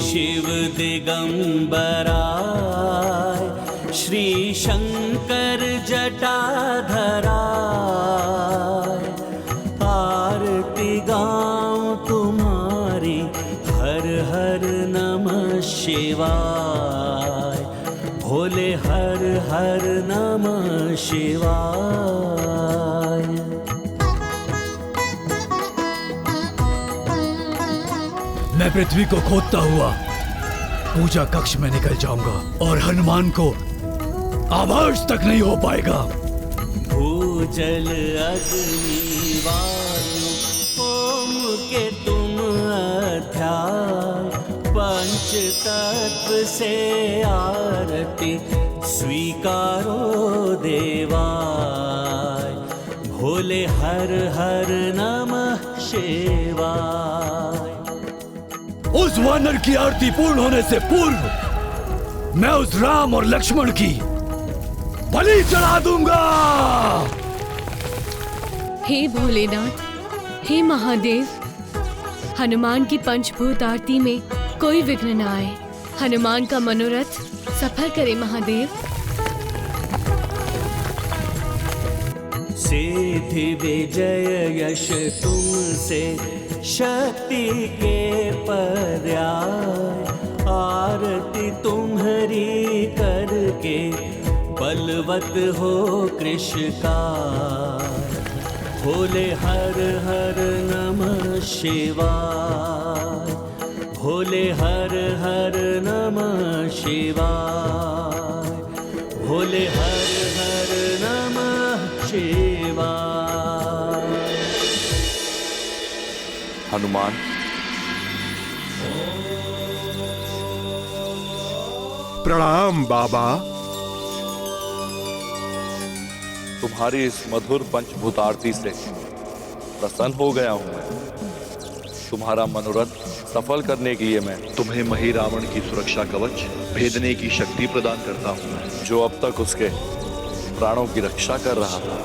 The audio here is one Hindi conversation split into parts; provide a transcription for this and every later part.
शिव दिगंबराय, श्री शंकर जटाधराय। आरती गाऊं तुम्हारी हर हर नमः शिवाय, भोले हर हर नमः शिवाय। मैं पृथ्वी को खोदता हुआ पूजा कक्ष में निकल जाऊंगा और हनुमान को आभास तक नहीं हो पाएगा। भूजल अग्नि वायु ओम के तुम अध्याय, पंच तत्व से आरती स्वीकारो देवाय, भोले हर हर नमः शिवाय। उस वानर की आरती पूर्ण होने से पूर्व मैं उस राम और लक्ष्मण की बलि चढ़ा दूंगा। हे भोलेनाथ, हे महादेव, हनुमान की पंचभूत आरती में कोई विघ्न न आए। हनुमान का मनोरथ सफल करे महादेव। सिद्धि विजय यश तुमसे शक्ति के पर्याय, आरती तुम्हारी करके बलवत हो कृष्ण का, भोले हर हर नमः शिवाय, भोले हर हर नमः शिवाय, भोले हर हर नमः शिवाय। हनुमान, प्रणाम बाबा। तुम्हारी इस मधुर पंचभूत आरती से प्रसन्न हो गया हूं मैं। तुम्हारा मनोरथ सफल करने के लिए मैं तुम्हें मही रावण की सुरक्षा कवच भेदने की शक्ति प्रदान करता हूं, जो अब तक उसके प्राणों की रक्षा कर रहा था।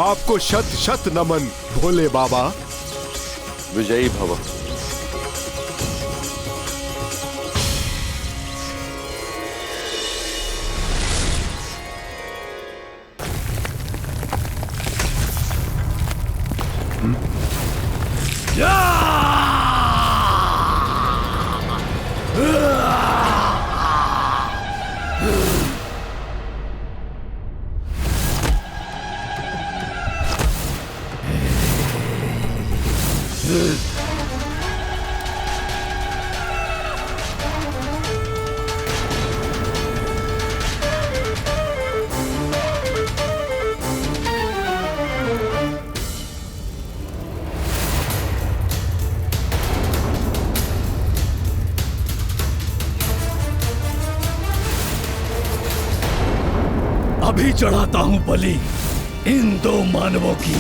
आपको शत शत नमन भोले बाबा। विजयी भव। अभी चढ़ाता हूं बलि इन दो मानवों की।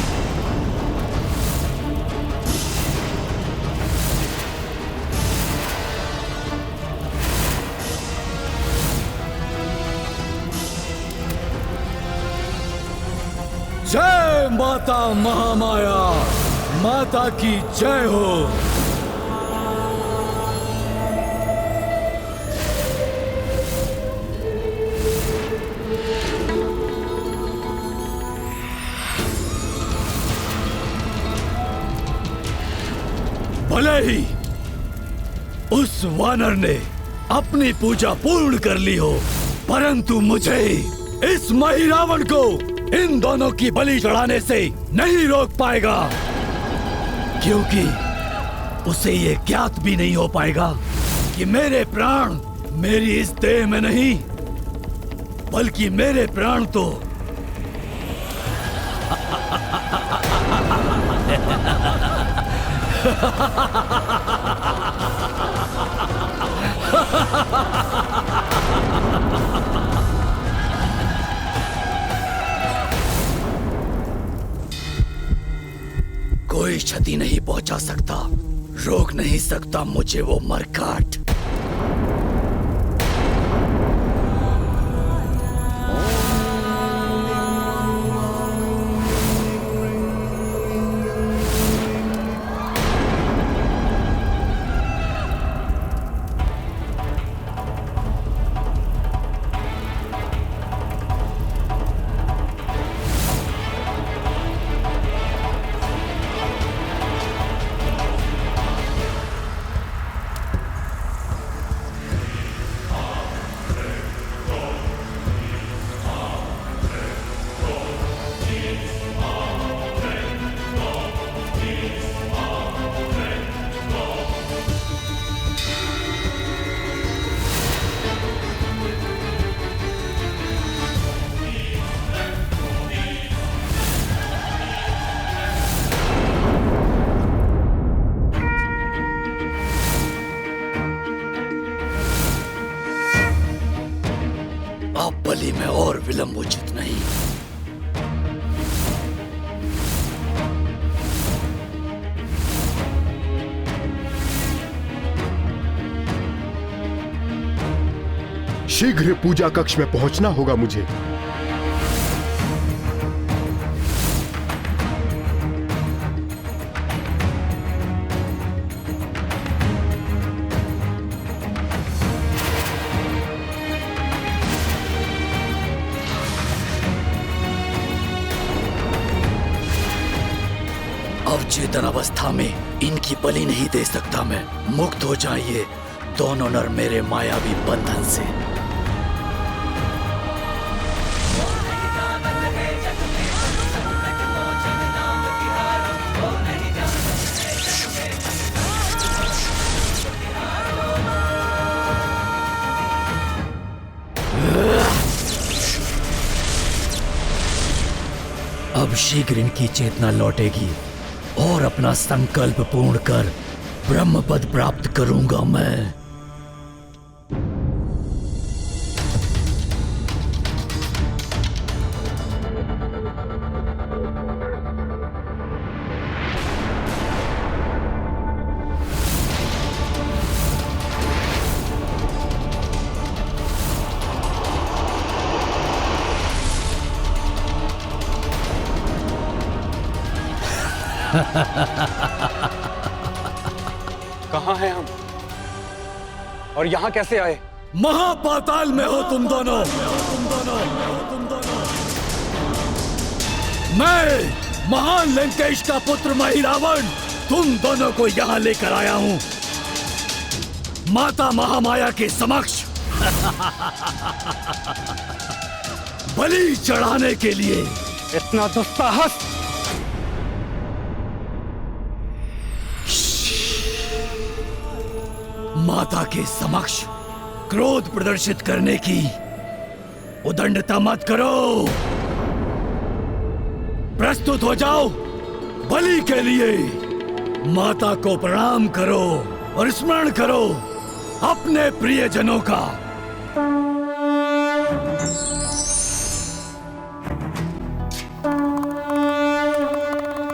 जय माता महामाया, माता की जय हो। भले ही उस वानर ने अपनी पूजा पूर्ण कर ली हो, परंतु मुझे इस मही रावण को इन दोनों की बलि चढ़ाने से नहीं रोक पाएगा, क्योंकि उसे ये ज्ञात भी नहीं हो पाएगा कि मेरे प्राण मेरी इस देह में नहीं, बल्कि मेरे प्राण तो कोई क्षति नहीं पहुंचा सकता, रोक नहीं सकता मुझे वो मरकाट। अब बलि में और विलंब उचित नहीं। शीघ्र पूजा कक्ष में पहुंचना होगा मुझे। अवचेतन अवस्था में इनकी बलि नहीं दे सकता मैं। मुक्त हो जाइए दोनों नर मेरे मायावी बंधन से। अब शीघ्र इनकी चेतना लौटेगी और अपना संकल्प पूर्ण कर ब्रह्म पद प्राप्त करूंगा मैं। कहाँ हैं हम और यहाँ कैसे आए? महापाताल में हो तुम दोनों। मैं महान लंकेश का पुत्र महिरावण तुम दोनों को यहाँ लेकर आया हूँ माता महामाया के समक्ष बलि चढ़ाने के लिए। इतना दुस्साहस! माता के समक्ष क्रोध प्रदर्शित करने की उदंडता मत करो। प्रस्तुत हो जाओ बलि के लिए। माता को प्रणाम करो और स्मरण करो अपने प्रियजनों का।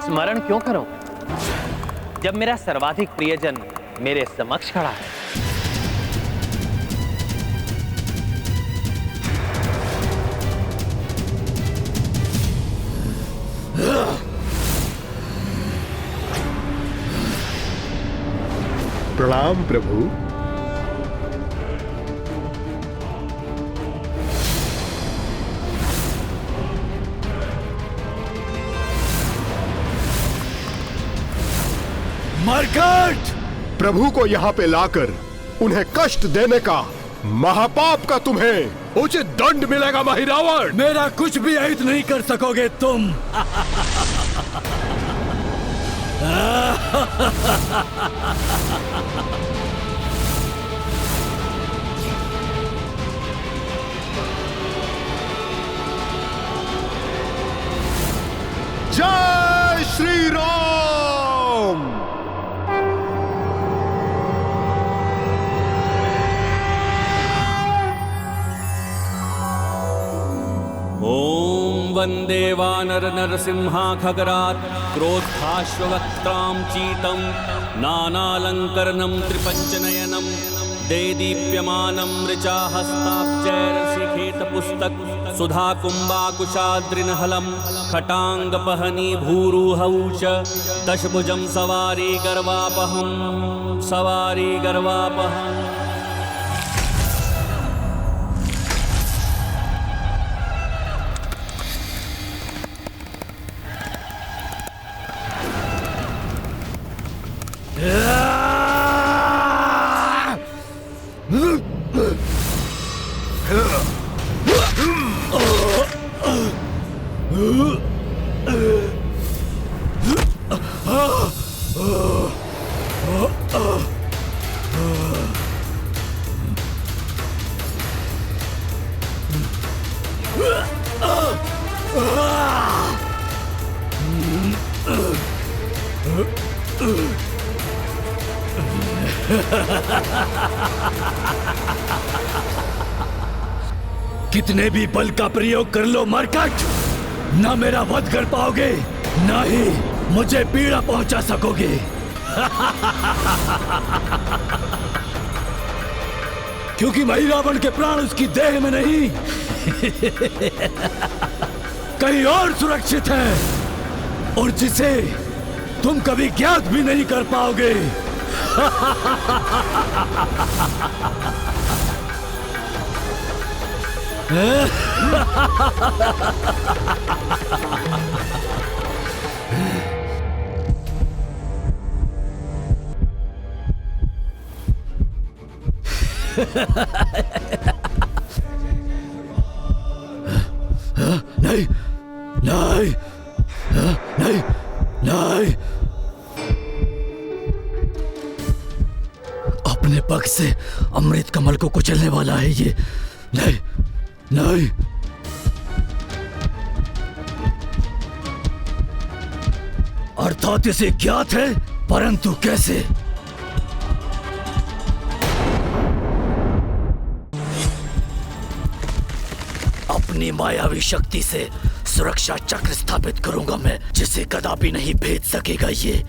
स्मरण क्यों करो जब मेरा सर्वाधिक प्रियजन मेरे समक्ष खड़ा है? प्रणाम प्रभु। मरकट! प्रभु को यहाँ पे लाकर उन्हें कष्ट देने का महापाप का तुम्हें उचित दंड मिलेगा महिरावण। मेरा कुछ भी अहित नहीं कर सकोगे तुम। जय श्री राम। ॐ वन्दे वन्दे वानर नरसिंहा खगरात् क्रोद्धाश्ववक्त्रां चीतं नानालङ्करणं त्रिपञ्चनयनं देदीप्यमानं ऋचा हस्ताब्जैरशिखेतपुस्तक सुधा कुम्भाकुशाद्रिनहलं खटाङ्गपहनी भूरुहौ च दशभुजं सवारी गर्वापहम् कितने भी बल का प्रयोग कर लो मरकट, ना मेरा वध कर पाओगे, ना ही मुझे पीड़ा पहुंचा सकोगे। क्योंकि महिरावण के प्राण उसकी देह में नहीं कहीं और सुरक्षित है, और जिसे तुम कभी ज्ञात भी नहीं कर पाओगे। नहीं नहीं नहीं नहीं, अपने पग से अमृत कमल को कुचलने वाला है ये। नहीं नहीं, अर्थात इसे ज्ञात है, परंतु कैसे? अपनी मायावी शक्ति से सुरक्षा चक्र स्थापित करूंगा मैं, जिसे कदापि नहीं भेद सकेगा ये।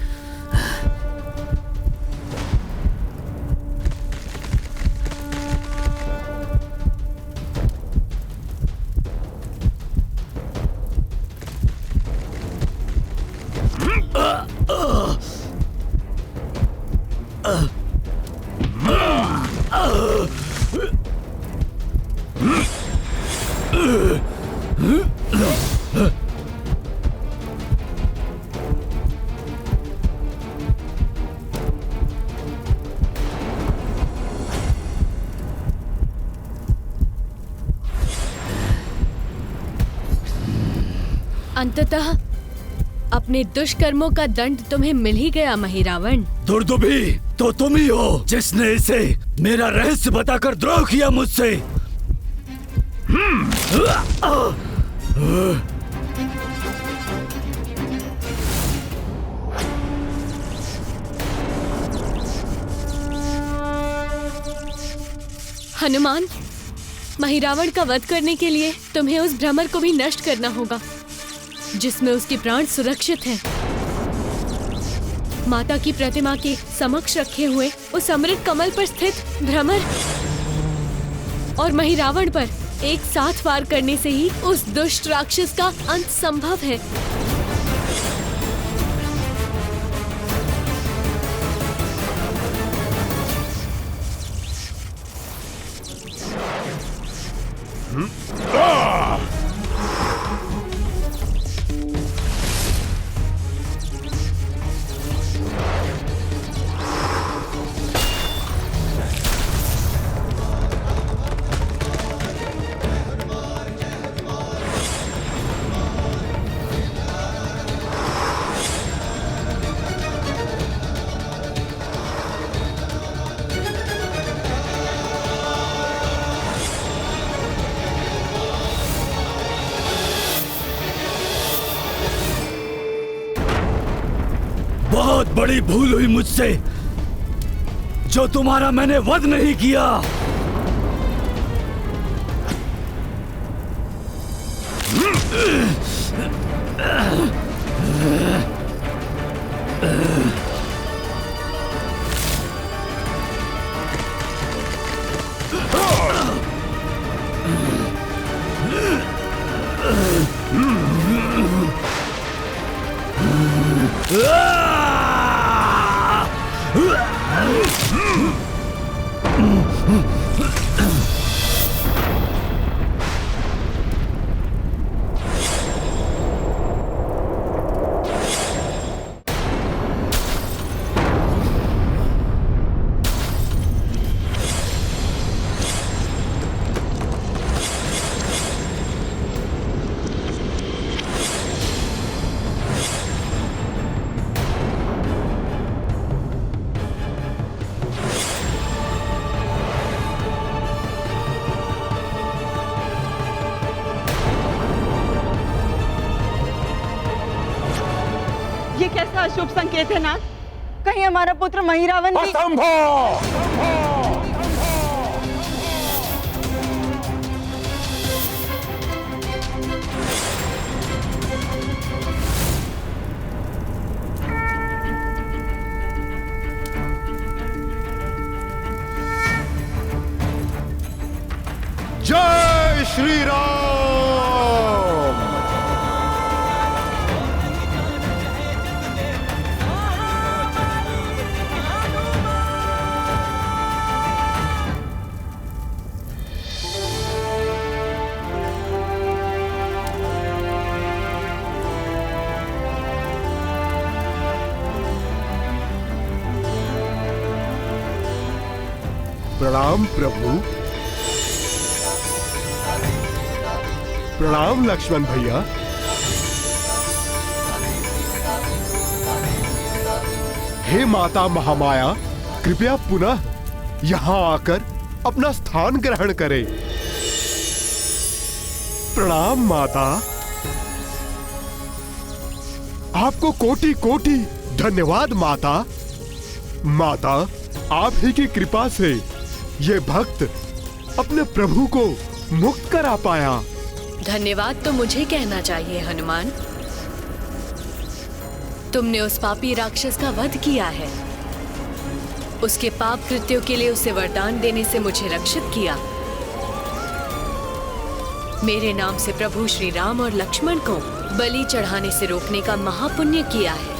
अंततः अपने दुष्कर्मों का दंड तुम्हें मिल ही गया महिरावण। दुर्दुभी तो तुम ही हो जिसने इसे मेरा रहस्य बताकर द्रोह किया मुझसे। हनुमान, महिरावण का वध करने के लिए तुम्हें उस भ्रमर को भी नष्ट करना होगा जिसमें उसके प्राण सुरक्षित हैं। माता की प्रतिमा के समक्ष रखे हुए उस अमृत कमल पर स्थित भ्रमर और महिरावण पर एक साथ वार करने से ही उस दुष्ट राक्षस का अंत संभव है। बहुत बड़ी भूल हुई मुझसे, जो तुम्हारा मैंने वध नहीं किया। ये कैसा अशुभ संकेत है नाथ? कहीं हमारा पुत्र महिरावण भी... असंभव! जय श्री राम। प्रणाम प्रभु। प्रणाम लक्ष्मण भैया। हे माता महामाया, कृपया पुनः यहाँ आकर अपना स्थान ग्रहण करें। प्रणाम माता। आपको कोटि कोटि धन्यवाद माता। माता, आप ही की कृपा से ये भक्त अपने प्रभु को मुक्त करा पाया। धन्यवाद तो मुझे कहना चाहिए हनुमान। तुमने उस पापी राक्षस का वध किया है, उसके पाप कृत्यों के लिए उसे वरदान देने से मुझे रक्षित किया। मेरे नाम से प्रभु श्री राम और लक्ष्मण को बलि चढ़ाने से रोकने का महापुण्य किया है।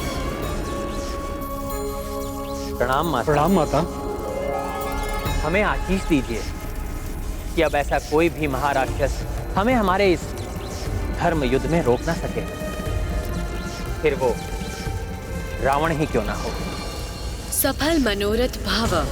प्रणाम माता। प्रणाम माता। हमें आशीष दीजिए कि अब ऐसा कोई भी महाराक्षस हमें हमारे इस धर्म युद्ध में रोक ना सके, फिर वो रावण ही क्यों ना हो। सफल मनोरथ भाव।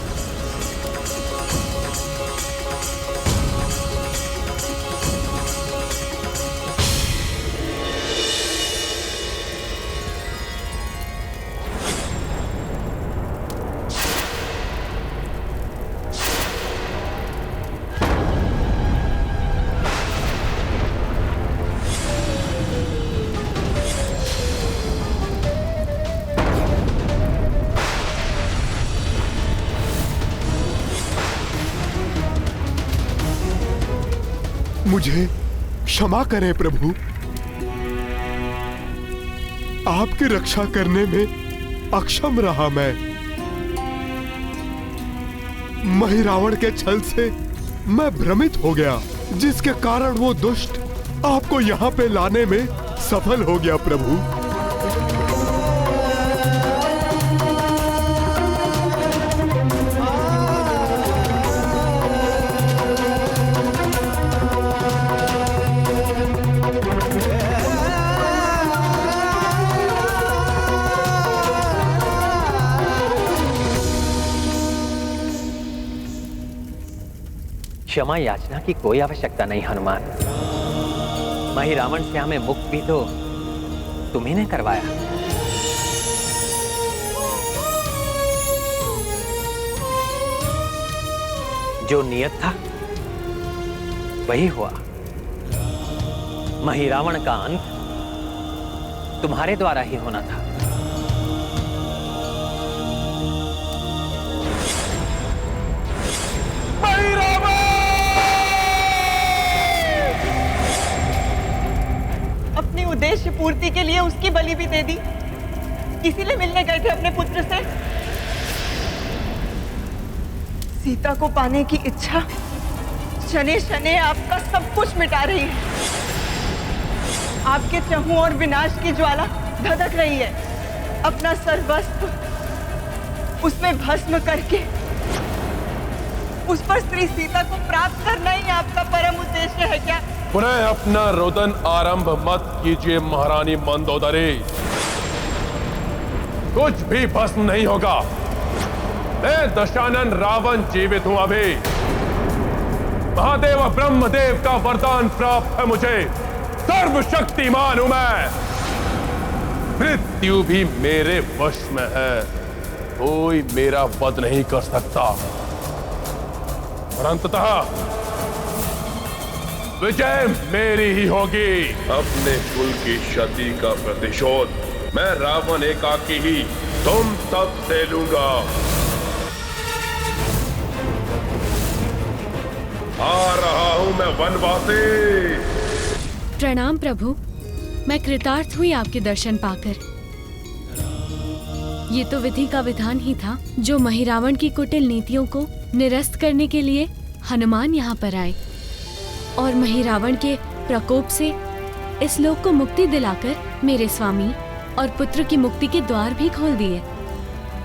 मुझे क्षमा करें प्रभु। आपकी रक्षा करने में अक्षम रहा मैं। महिरावण के छल से मैं भ्रमित हो गया, जिसके कारण वो दुष्ट आपको यहाँ पे लाने में सफल हो गया प्रभु। क्षमा याचना की कोई आवश्यकता नहीं हनुमान। महिरावण से हमें मुक्त भी तो तुम्ही ने करवाया। जो नियत था वही हुआ। महिरावण का अंत तुम्हारे द्वारा ही होना था। उद्देश्य पूर्ति के लिए उसकी बलि भी दे दी। इसीलिए मिलने गए थे अपने पुत्र से। सीता को पाने की इच्छा शने शने आपका सब कुछ मिटा रही है। आपके चहुओं और विनाश की ज्वाला धधक रही है। अपना सर्वस्व उसमें भस्म करके उस पर स्त्री सीता को प्राप्त करना ही आपका परम उद्देश्य है क्या? पुनः अपना रोदन आरंभ मत कीजिए महारानी मंदोदरी। कुछ भी भस्म नहीं होगा। मैं दशानन रावण जीवित हूं अभी। महादेव ब्रह्मदेव का वरदान प्राप्त है मुझे। सर्वशक्तिमान हूं मैं। मृत्यु भी मेरे वश में है। कोई मेरा वध नहीं कर सकता। और अंततः विजय मेरी ही होगी। अपने कुल की क्षति का प्रतिशोध मैं रावण एकाकी ही तुम सब से लूंगा। आ रहा हूं मैं वनवासी। प्रणाम प्रभु, मैं कृतार्थ हुई आपके दर्शन पाकर। ये तो विधि का विधान ही था जो महिरावण की कुटिल नीतियों को निरस्त करने के लिए हनुमान यहाँ पर आए और महिरावण के प्रकोप से इस लोक को मुक्ति दिलाकर मेरे स्वामी और पुत्र की मुक्ति के द्वार भी खोल दिए।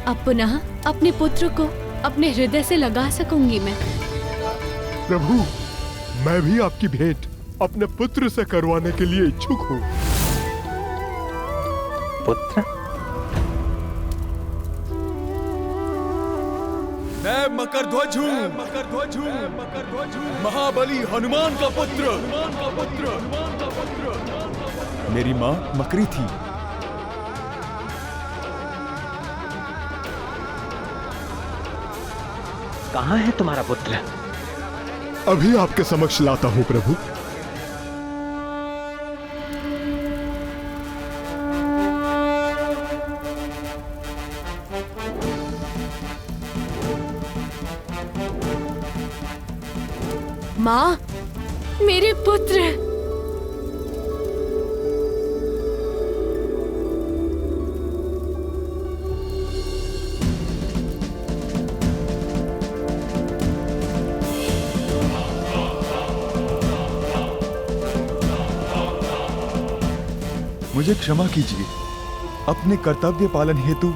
अब पुनः अपने पुत्र को अपने हृदय से लगा सकूंगी मैं। प्रभु, मैं भी आपकी भेंट अपने पुत्र से करवाने के लिए इच्छुक हूँ। पुत्र? मैं मकरध्वज हूँ। महाबली हनुमान का पुत्र। मेरी माँ मकरी थी। कहाँ है तुम्हारा पुत्र? अभी आपके समक्ष लाता हूँ प्रभु। माँ, मेरे पुत्र। मुझे क्षमा कीजिए। अपने कर्तव्य पालन हेतु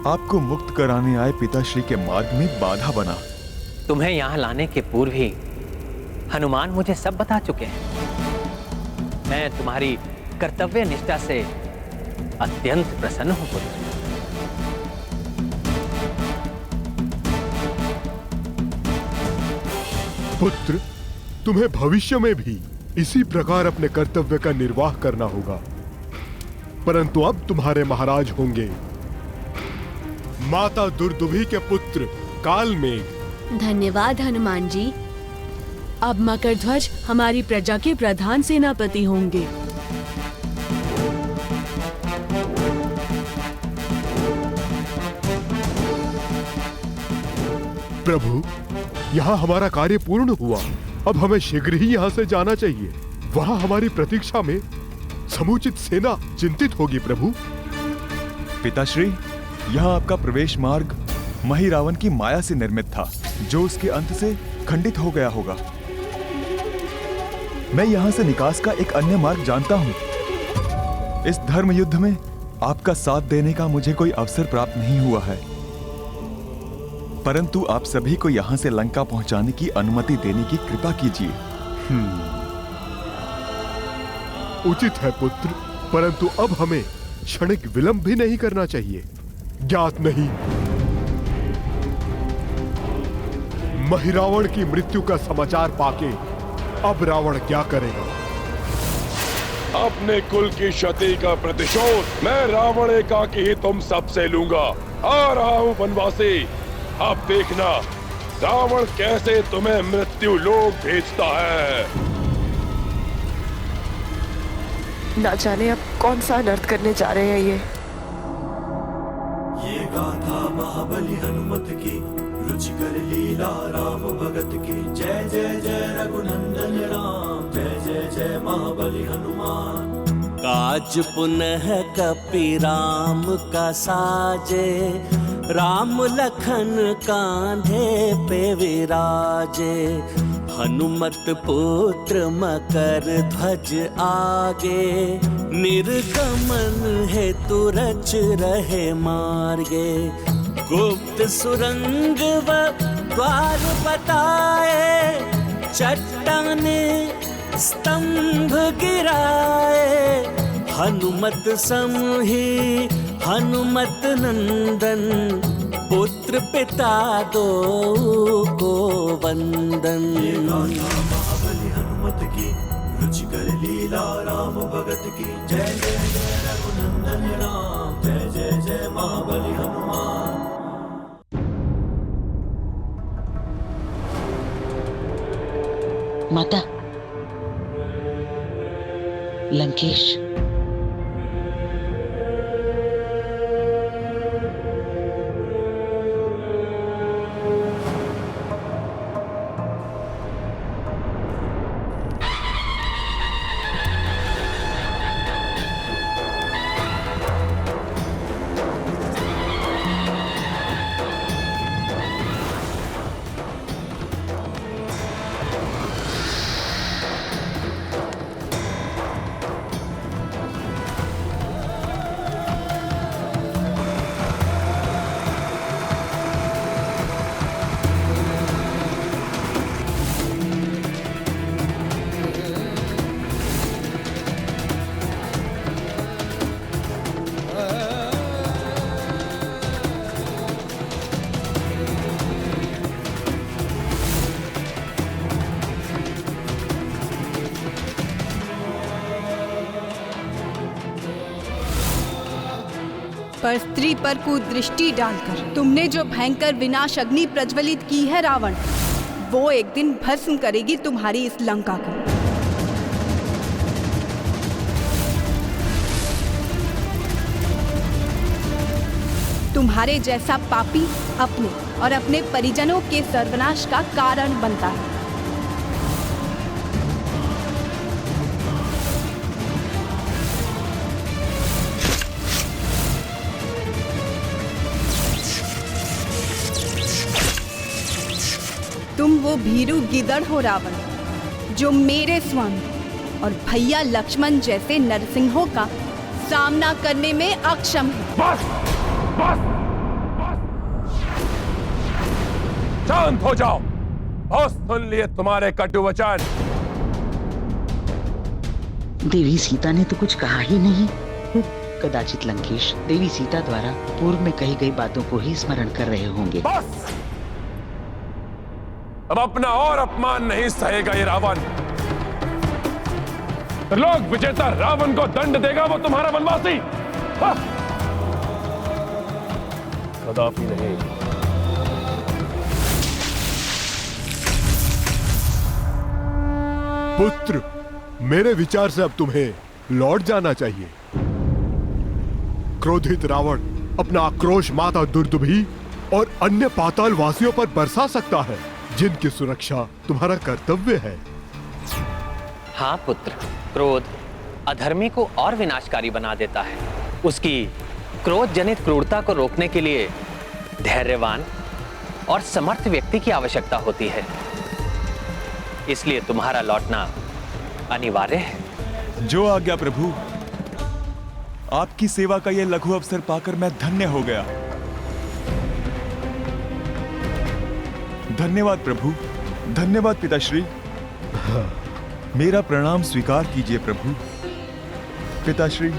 आपको मुक्त कराने आए पिताश्री के मार्ग में बाधा बना। तुम्हें यहाँ लाने के पूर्व ही हनुमान मुझे सब बता चुके हैं। मैं तुम्हारी कर्तव्य निष्ठा से अत्यंत प्रसन्न हूं पुत्र। पुत्र, तुम्हें भविष्य में भी इसी प्रकार अपने कर्तव्य का निर्वाह करना होगा। परंतु अब तुम्हारे महाराज होंगे माता दुर्दुभी के पुत्र कालमेघ। धन्यवाद हनुमान जी। अब मकरध्वज हमारी प्रजा के प्रधान सेनापति होंगे। प्रभु, यहाँ हमारा कार्य पूर्ण हुआ। अब हमें शीघ्र ही यहाँ से जाना चाहिए। वहाँ हमारी प्रतीक्षा में समुचित सेना चिंतित होगी प्रभु। पिताश्री, यहाँ आपका प्रवेश मार्ग महिरावण की माया से निर्मित था, जो उसके अंत से खंडित हो गया होगा। मैं यहाँ से निकास का एक अन्य मार्ग जानता हूँ। इस धर्म युद्ध में आपका साथ देने का मुझे कोई अवसर प्राप्त नहीं हुआ है, परंतु आप सभी को यहाँ से लंका पहुँचाने की अनुमति देने की कृपा कीजिए। उचित है पुत्र, परंतु अब हमें क्षणिक विलंब भी नहीं करना चाहिए। ज्ञात नहीं महिरावण की मृत्यु का समाचार पाके अब रावण क्या करेगा। अपने कुल की क्षति का प्रतिशोध मैं रावण एकाकी ही तुम सबसे लूंगा। आ रहा हूं वनवासी। अब देखना रावण कैसे तुम्हें मृत्यु लोक भेजता है। ना जाने अब कौन सा अनर्थ करने जा रहे हैं ये गाथा महाबली हनुमत की, रुचिकर लीला राम भगत की। जय जय जय रघुनंदन राम, जय जय जय महाबली हनुमान। काज पुनः कपि राम का साजे, राम लखन कांधे पे विराजे। हनुमत पुत्र मकर ध्वज आगे, निर्गमन हेतु रच रहे मार्गे। गुप्त सुरंग व द्वार बताए, चट्टाने स्तंभ गिराए। हनुमत समहि हनुमत नंदन, पुत्र पिता दो को वंदन। ये गाथा महाबली हनुमत की, रुचिकर लीला राम भगत की। जय जय जय रघुनंदन राम, जय जय जय महाबली हनुमान। माता, लंकेश पर स्त्री पर कुदृष्टि डालकर तुमने जो भयंकर विनाश अग्नि प्रज्वलित की है रावण, वो एक दिन भस्म करेगी तुम्हारी इस लंका को। तुम्हारे जैसा पापी अपने और अपने परिजनों के सर्वनाश का कारण बनता है। तुम वो भीरू गिदड़ हो रावण, जो मेरे स्वामी और भैया लक्ष्मण जैसे नरसिंहों का सामना करने में अक्षम है। बस, बस, बस। शांत हो जाओ, बहुत सुन लिए तुम्हारे कटु वचन। देवी सीता ने तो कुछ कहा ही नहीं। कदाचित लंकेश देवी सीता द्वारा पूर्व में कही गई बातों को ही स्मरण कर रहे होंगे। बस, अब अपना और अपमान नहीं सहेगा ये रावण। लोक विजेता रावण को दंड देगा वो तुम्हारा वनवासी। कदापि नहीं। पुत्र, मेरे विचार से अब तुम्हें लौट जाना चाहिए। क्रोधित रावण अपना आक्रोश माता दुर्दुभी और अन्य पाताल वासियों पर बरसा सकता है, जिनकी सुरक्षा तुम्हारा कर्तव्य है। हाँ पुत्र, क्रोध अधर्मी को और विनाशकारी बना देता है। उसकी क्रोध जनित क्रूरता को रोकने के लिए धैर्यवान और समर्थ व्यक्ति की आवश्यकता होती है। इसलिए तुम्हारा लौटना अनिवार्य है। जो आज्ञा प्रभु। आपकी सेवा का यह लघु अवसर पाकर मैं धन्य हो गया। धन्यवाद प्रभु, धन्यवाद पिताश्री। मेरा प्रणाम स्वीकार कीजिए प्रभु। पिताश्री।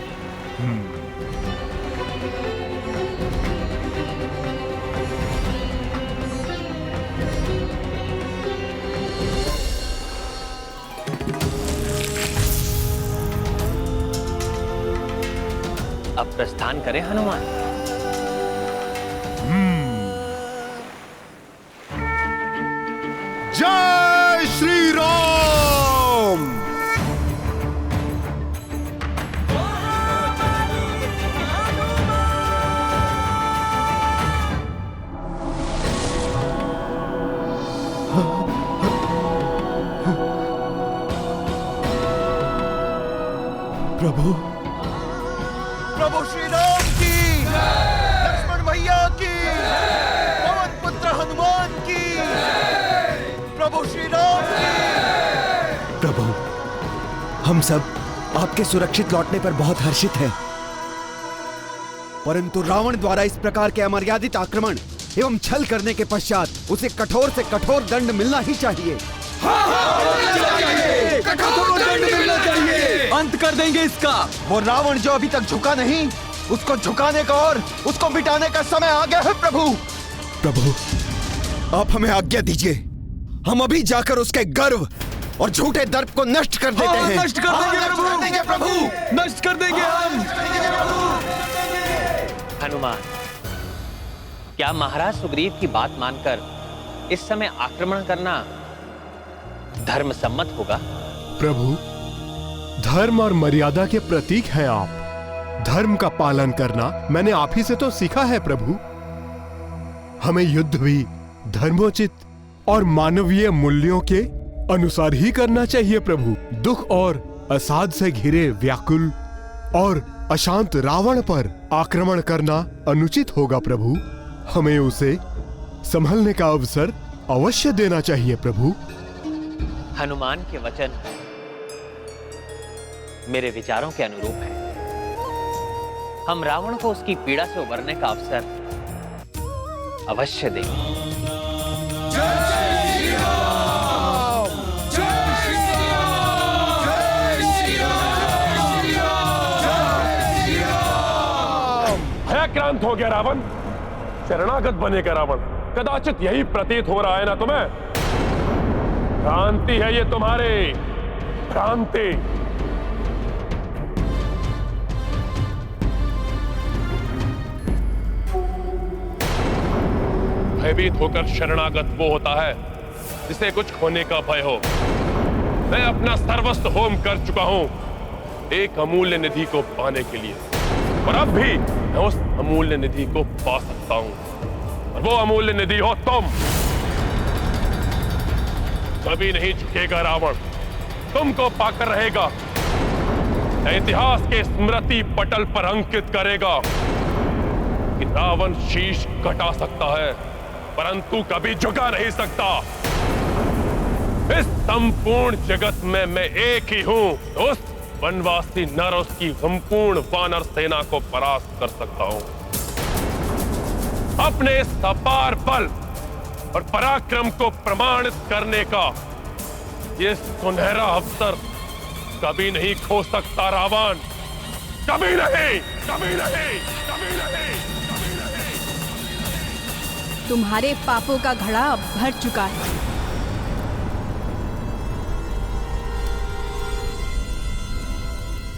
अब प्रस्थान करें हनुमान। जय श्री राम। प्रभु, हम सब आपके सुरक्षित लौटने पर बहुत हर्षित हैं। परंतु रावण द्वारा इस प्रकार के अमर्यादित आक्रमण एवं छल करने के पश्चात उसे कठोर से कठोर दंड मिलना ही चाहिए। कठोर दंड मिलना चाहिए। अंत कर देंगे इसका। वो रावण जो अभी तक झुका नहीं, उसको झुकाने का और उसको मिटाने का समय आ गया है प्रभु। प्रभु, आप हमें आज्ञा दीजिए, हम अभी जाकर उसके गर्व और झूठे दर्प को नष्ट कर देते हैं। नष्ट कर देंगे प्रभु, नष्ट कर देंगे हम। हनुमान, क्या महाराज सुग्रीव की बात मानकर इस समय आक्रमण करना धर्म सम्मत होगा? प्रभु, धर्म और मर्यादा के प्रतीक हैं आप। धर्म का पालन करना मैंने आप ही से तो सीखा है प्रभु। हमें युद्ध भी धर्मोचित और मानवीय मूल्यों के अनुसार ही करना चाहिए प्रभु। दुख और असाध से घिरे व्याकुल और अशांत रावण पर आक्रमण करना अनुचित होगा प्रभु। हमें उसे संभलने का अवसर अवश्य देना चाहिए प्रभु। हनुमान के वचन मेरे विचारों के अनुरूप है। हम रावण को उसकी पीड़ा से उबरने का अवसर अवश्य देंगे। भयाक्रांत हो गया रावण, शरणागत बनेगा रावण। कदाचित यही प्रतीत हो रहा है ना तुम्हें? भ्रांति है ये तुम्हारी, भ्रांति। भयभीत होकर शरणागत वो होता है जिसे कुछ खोने का भय हो। मैं अपना सर्वस्व होम कर चुका हूं एक अमूल्य निधि को पाने के लिए, और अब भी मैं उस अमूल्य निधि को पा सकता हूं, और वो अमूल्य निधि हो तुम। कभी नहीं झुकेगा रावण, तुमको पाकर रहेगा। इतिहास के स्मृति पटल पर अंकित करेगा कि रावण शीश कटा सकता है परंतु कभी झुका नहीं सकता। इस संपूर्ण जगत में मैं एक ही हूं, उस वनवासी नर उसकी संपूर्ण वानर सेना को परास्त कर सकता हूं। अपने इस अपार बल और पराक्रम को प्रमाणित करने का ये सुनहरा अवसर कभी नहीं खो सकता रावण, कभी नहीं, कभी नहीं, कभी नहीं, कभी नहीं। तुम्हारे पापों का घड़ा अब भर चुका है।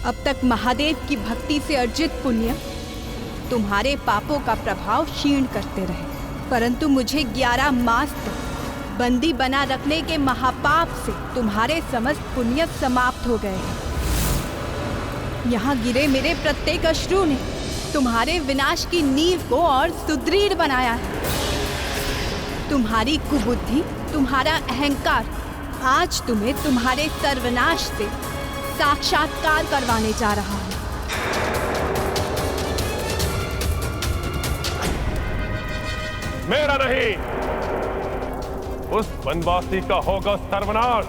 अब तक महादेव की भक्ति से अर्जित पुण्य तुम्हारे पापों का प्रभाव क्षीण करते रहे, परंतु मुझे 11 मास तक बंदी बना रखने के महापाप से तुम्हारे समस्त पुण्य समाप्त हो गए हैं। यहाँ गिरे मेरे प्रत्येक अश्रु ने तुम्हारे विनाश की नींव को और सुदृढ़ बनाया है। तुम्हारी कुबुद्धि, तुम्हारा अहंकार आज तुम्हें तुम्हारे सर्वनाश से साक्षात्कार करवाने जा रहा है। मेरा नहीं, उस वनवासी का होगा सर्वनाश,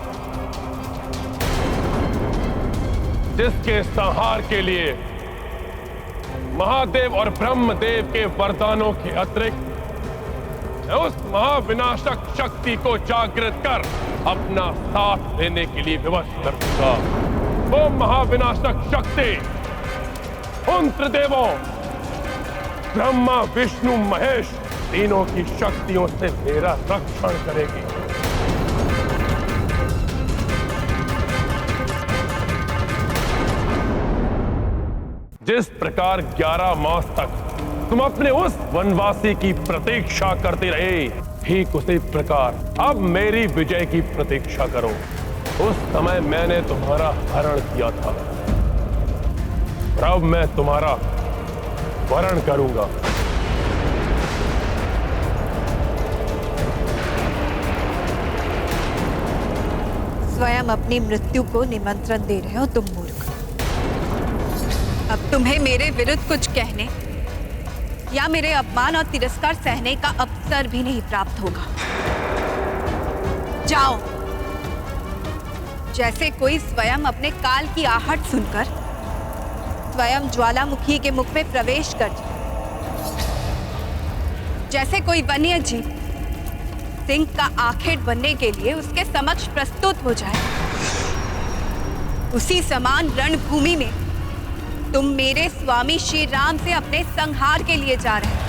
जिसके संहार के लिए महादेव और ब्रह्मदेव के वरदानों के अतिरिक्त उस महाविनाशक शक्ति को जागृत कर अपना साथ देने के लिए विवश कर दूंगा। वो महाविनाशक शक्ति उन त्रिदेवों ब्रह्मा, विष्णु, महेश तीनों की शक्तियों से मेरा रक्षण करेगी। जिस प्रकार 11 मास तक तुम अपने उस वनवासी की प्रतीक्षा करते रहे, ठीक उसी प्रकार अब मेरी विजय की प्रतीक्षा करो। उस समय मैंने तुम्हारा हरण किया था, अब मैं तुम्हारा वरण करूंगा। स्वयं अपनी मृत्यु को निमंत्रण दे रहे हो तुम मूर्ख। अब तुम्हें मेरे विरुद्ध कुछ कहने या मेरे अपमान और तिरस्कार सहने का अवसर भी नहीं प्राप्त होगा। जाओ जैसे कोई स्वयं अपने काल की आहट सुनकर स्वयं ज्वालामुखी के मुख में प्रवेश कर जाए, जैसे कोई वन्य जीव सिंह का आखेट बनने के लिए उसके समक्ष प्रस्तुत हो जाए, उसी समान रणभूमि में तुम मेरे स्वामी श्री राम से अपने संहार के लिए जा रहे हो।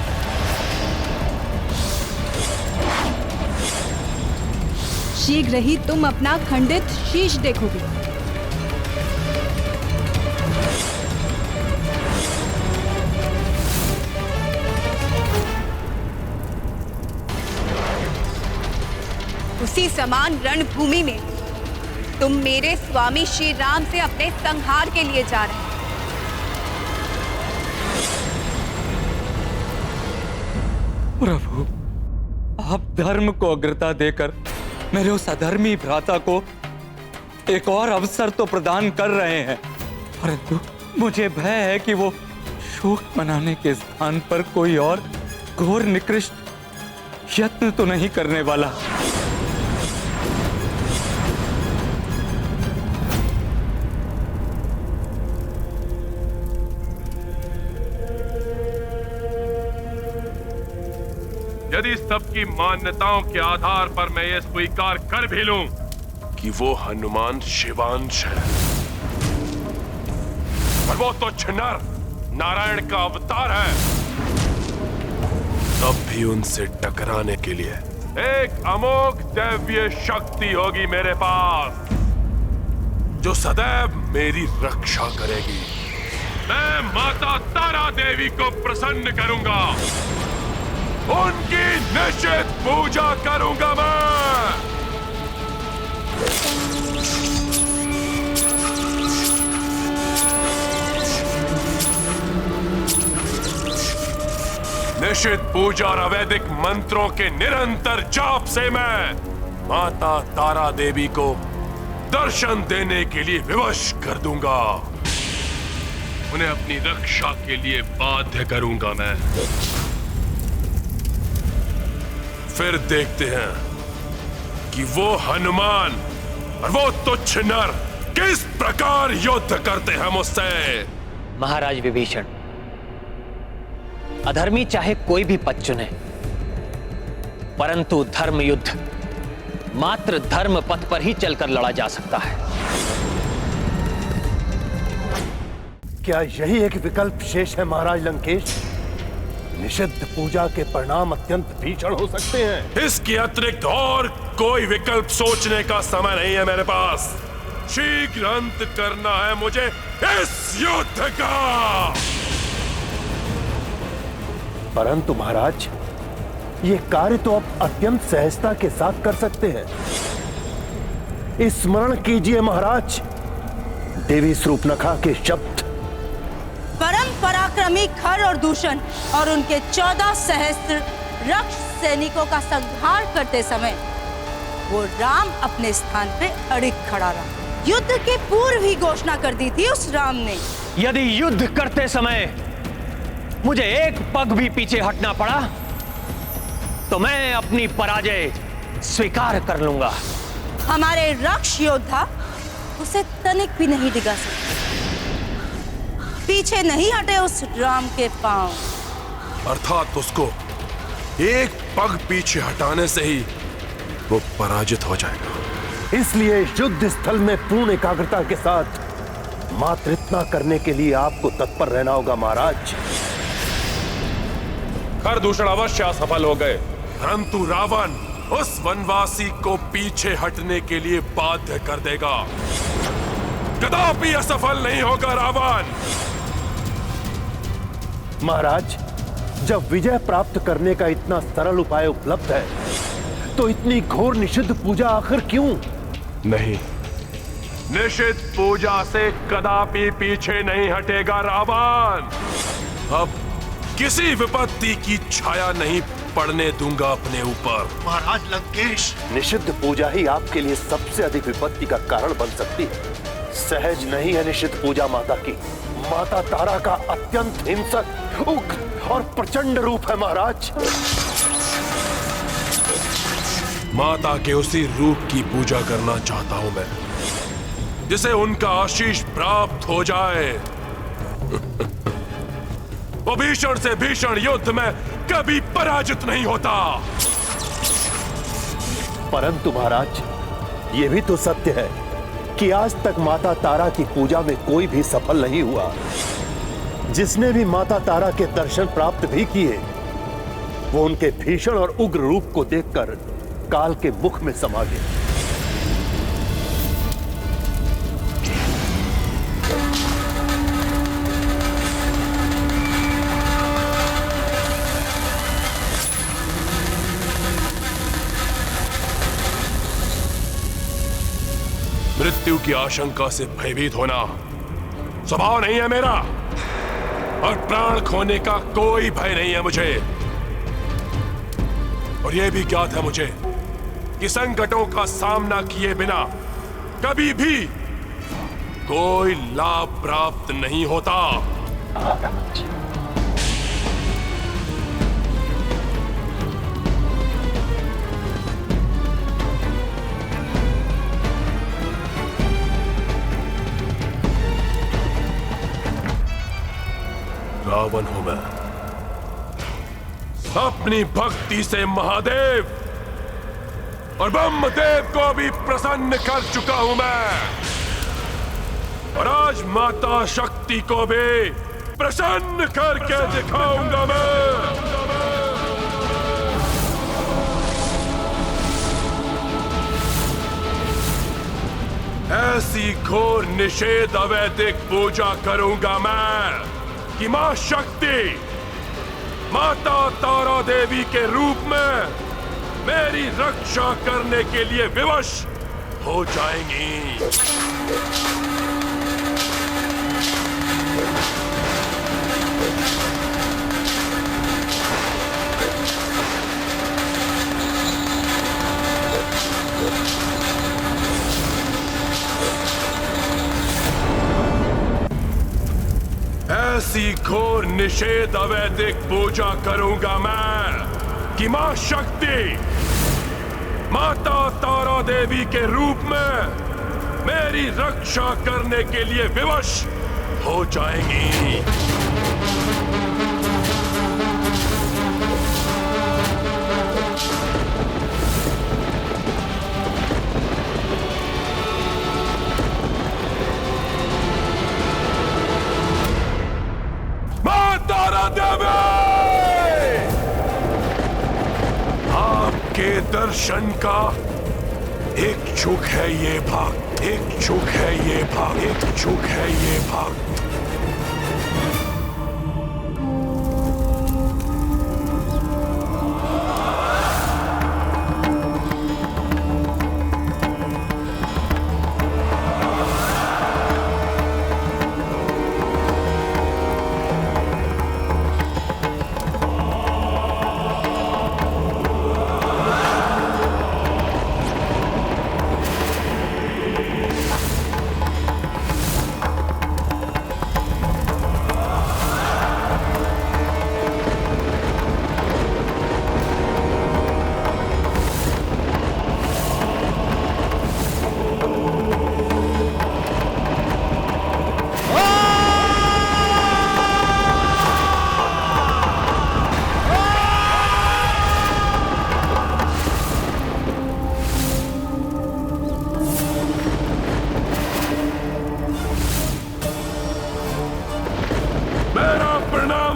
शीघ्र ही तुम अपना खंडित शीश देखोगे। उसी समान रणभूमि में तुम मेरे स्वामी श्री राम से अपने संहार के लिए जा रहे हैं। प्रभु, आप धर्म को अग्रता देकर मेरे उस अधर्मी भ्राता को एक और अवसर तो प्रदान कर रहे हैं, परंतु मुझे भय है कि वो शोक मनाने के स्थान पर कोई और घोर निकृष्ट यत्न तो नहीं करने वाला। यदि सबकी मान्यताओं के आधार पर मैं ये स्वीकार कर भी लूं कि वो हनुमान शिवांश है, पर वो तो नर नारायण का अवतार है, तब भी उनसे टकराने के लिए एक अमोघ दैवीय शक्ति होगी मेरे पास, जो सदैव मेरी रक्षा करेगी। मैं माता तारा देवी को प्रसन्न करूंगा, उनकी निश्चित पूजा करूंगा मैं। निश्चित पूजा और अवैधिक मंत्रों के निरंतर जाप से मैं माता तारा देवी को दर्शन देने के लिए विवश कर दूंगा, उन्हें अपनी रक्षा के लिए बाध्य करूंगा मैं। फिर देखते हैं कि वो हनुमान और वो तुच्छ नर किस प्रकार युद्ध करते हैं मुझसे। महाराज विभीषण, अधर्मी चाहे कोई भी पथ चुने, परंतु धर्म युद्ध मात्र धर्म पथ पर ही चलकर लड़ा जा सकता है। क्या यही एक विकल्प शेष है महाराज लंकेश? निषिद्ध पूजा के परिणाम अत्यंत भीषण हो सकते हैं। इसके अतिरिक्त और कोई विकल्प सोचने का समय नहीं है मेरे पास। शीघ्र अंत करना है मुझे इस युद्ध का। परंतु महाराज, ये कार्य तो आप अत्यंत सहजता के साथ कर सकते हैं। स्मरण कीजिए महाराज, देवी शूर्पणखा के शब्द। परम पराक्रमी खर और दूषण और उनके 14 सहस्त्र रक्ष सैनिकों का संहार करते समय वो राम अपने स्थान पे अड़िग खड़ा रहा। युद्ध के पूर्व ही घोषणा कर दी थी उस राम ने। यदि युद्ध करते समय मुझे एक पग भी पीछे हटना पड़ा तो मैं अपनी पराजय स्वीकार कर लूंगा। हमारे रक्ष योद्धा उसे तनिक भी नहीं डिगा सकते। पीछे नहीं हटे उस राम के पांव। अर्थात उसको एक पग पीछे हटाने से ही वो पराजित हो जाएगा। इसलिए युद्ध स्थल में पूर्ण एकाग्रता के साथ मात्र इतना करने के लिए आपको तत्पर रहना होगा महाराज। खरदूषण अवश्य असफल हो गए, परंतु रावण उस वनवासी को पीछे हटने के लिए बाध्य कर देगा। कदापि असफल नहीं होगा रावण। महाराज, जब विजय प्राप्त करने का इतना सरल उपाय उपलब्ध है तो इतनी घोर निषिद्ध पूजा आखिर क्यों? नहीं, निषिद्ध पूजा से कदापि पीछे नहीं हटेगा रावण। अब किसी विपत्ति की छाया नहीं पड़ने दूंगा अपने ऊपर। महाराज लंकेश, निषिद्ध पूजा ही आपके लिए सबसे अधिक विपत्ति का कारण बन सकती है। सहज नहीं है निषिद्ध पूजा माता की। माता तारा का अत्यंत हिंसक, उग्र और प्रचंड रूप है महाराज। माता के उसी रूप की पूजा करना चाहता हूं मैं। जिसे उनका आशीष प्राप्त हो जाए। वो भीषण से भीषण युद्ध में कभी पराजित नहीं होता। परंतु महाराज, ये भी तो सत्य है कि आज तक माता तारा की पूजा में कोई भी सफल नहीं हुआ। जिसने भी माता तारा के दर्शन प्राप्त भी किए, वो उनके भीषण और उग्र रूप को देखकर काल के मुख में समा गए। मृत्यु की आशंका से भयभीत होना स्वभाव नहीं है मेरा, और प्राण खोने का कोई भय नहीं है मुझे। और यह भी ज्ञात है मुझे कि संकटों का सामना किए बिना कभी भी कोई लाभ प्राप्त नहीं होता। रावण हूं मैं, अपनी भक्ति से महादेव और ब्रह्मदेव को भी प्रसन्न कर चुका हूं मैं, और आज माता शक्ति को भी प्रसन्न करके दिखाऊंगा मैं। ऐसी घोर निषेध अवैधिक पूजा करूंगा मैं कि मां शक्ति माता तारा देवी के रूप में मेरी रक्षा करने के लिए विवश हो जाएंगी। ऐसी घोर निषेध अवैधिक पूजा करूंगा मैं कि मां शक्ति माता तारा देवी के रूप में मेरी रक्षा करने के लिए विवश हो जाएंगी। आपके दर्शन का इच्छुक है ये भक्त, इच्छुक है ये भक्त, इच्छुक है ये भक्त।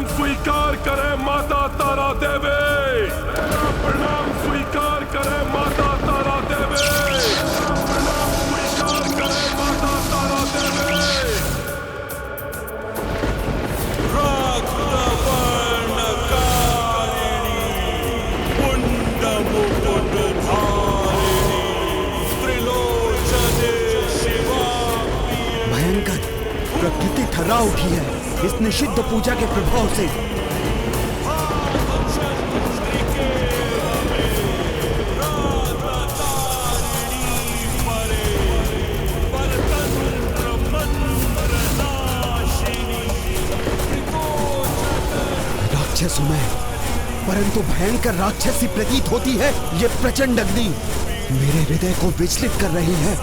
स्वीकार करे माता तारा देवी, मेरा प्रणाम स्वीकार करे माता तारा देवी, प्रणाम स्वीकार करे माता तारा देवी। भयंकर प्रकृति थर्रा उठी है इस निषिद्ध पूजा के प्रभाव से। राक्षस हूं मैं, परंतु भयंकर राक्षसी प्रतीत होती है ये प्रचंड अग्नि मेरे हृदय को विचलित कर रही है।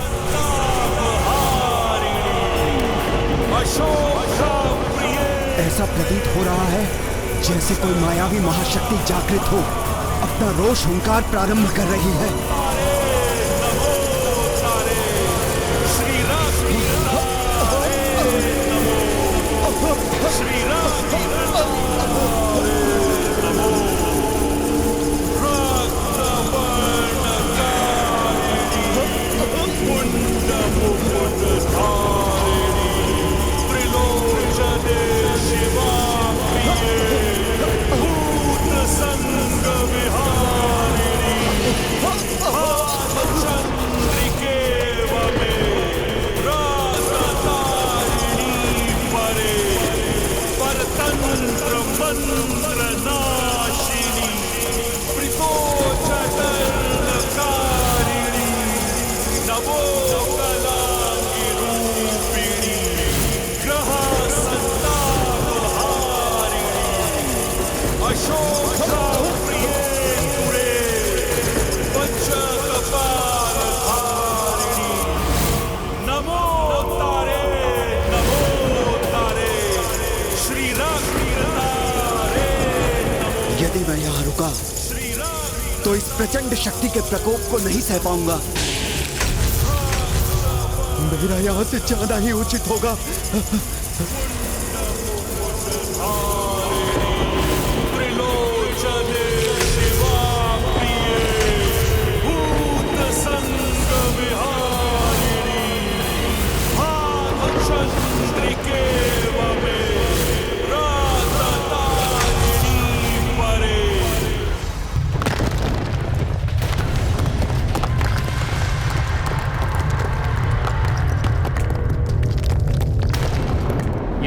ऐसा प्रतीत हो रहा है जैसे कोई मायावी महाशक्ति जागृत हो, अपना रोष हुंकार प्रारंभ कर रही है। यदि मैं यहाँ रुका तो इस प्रचंड शक्ति के प्रकोप को नहीं सह पाऊंगा। मेरा यहाँ से जाना ही उचित होगा।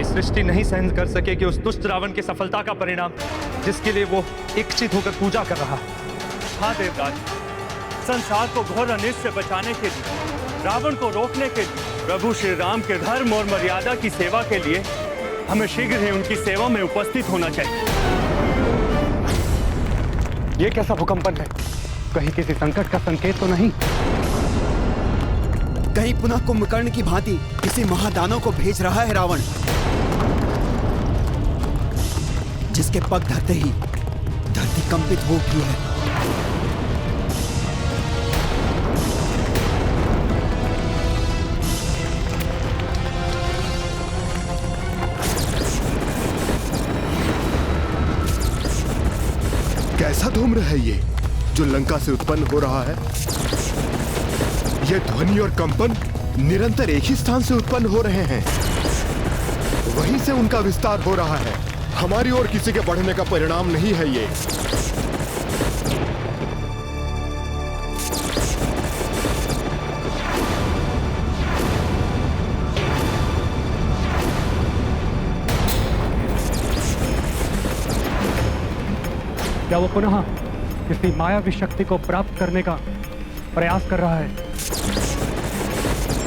सृष्टि नहीं सहन कर सके कि उस दुष्ट रावण की सफलता का परिणाम जिसके लिए वो इच्छित होकर पूजा कर रहा। हाँ देवराज, संसार को घोर अनिष्ट से बचाने के लिए, रावण को रोकने के लिए, प्रभु श्री राम के धर्म और मर्यादा की सेवा के लिए हमें शीघ्र ही उनकी सेवा में उपस्थित होना चाहिए। ये कैसा भूकंपन है? कहीं किसी संकट का संकेत तो नहीं? कहीं पुनः कुंभकर्ण की भांति किसी महादानव को भेज रहा है रावण, जिसके पग धरते ही धरती कंपित हो उठी है। कैसा धूम्र है ये जो लंका से उत्पन्न हो रहा है? ये ध्वनि और कंपन निरंतर एक ही स्थान से उत्पन्न हो रहे हैं, वहीं से उनका विस्तार हो रहा है। हमारी ओर किसी के बढ़ने का परिणाम नहीं है ये। क्या वो पुनः किसी मायावी शक्ति को प्राप्त करने का प्रयास कर रहा है?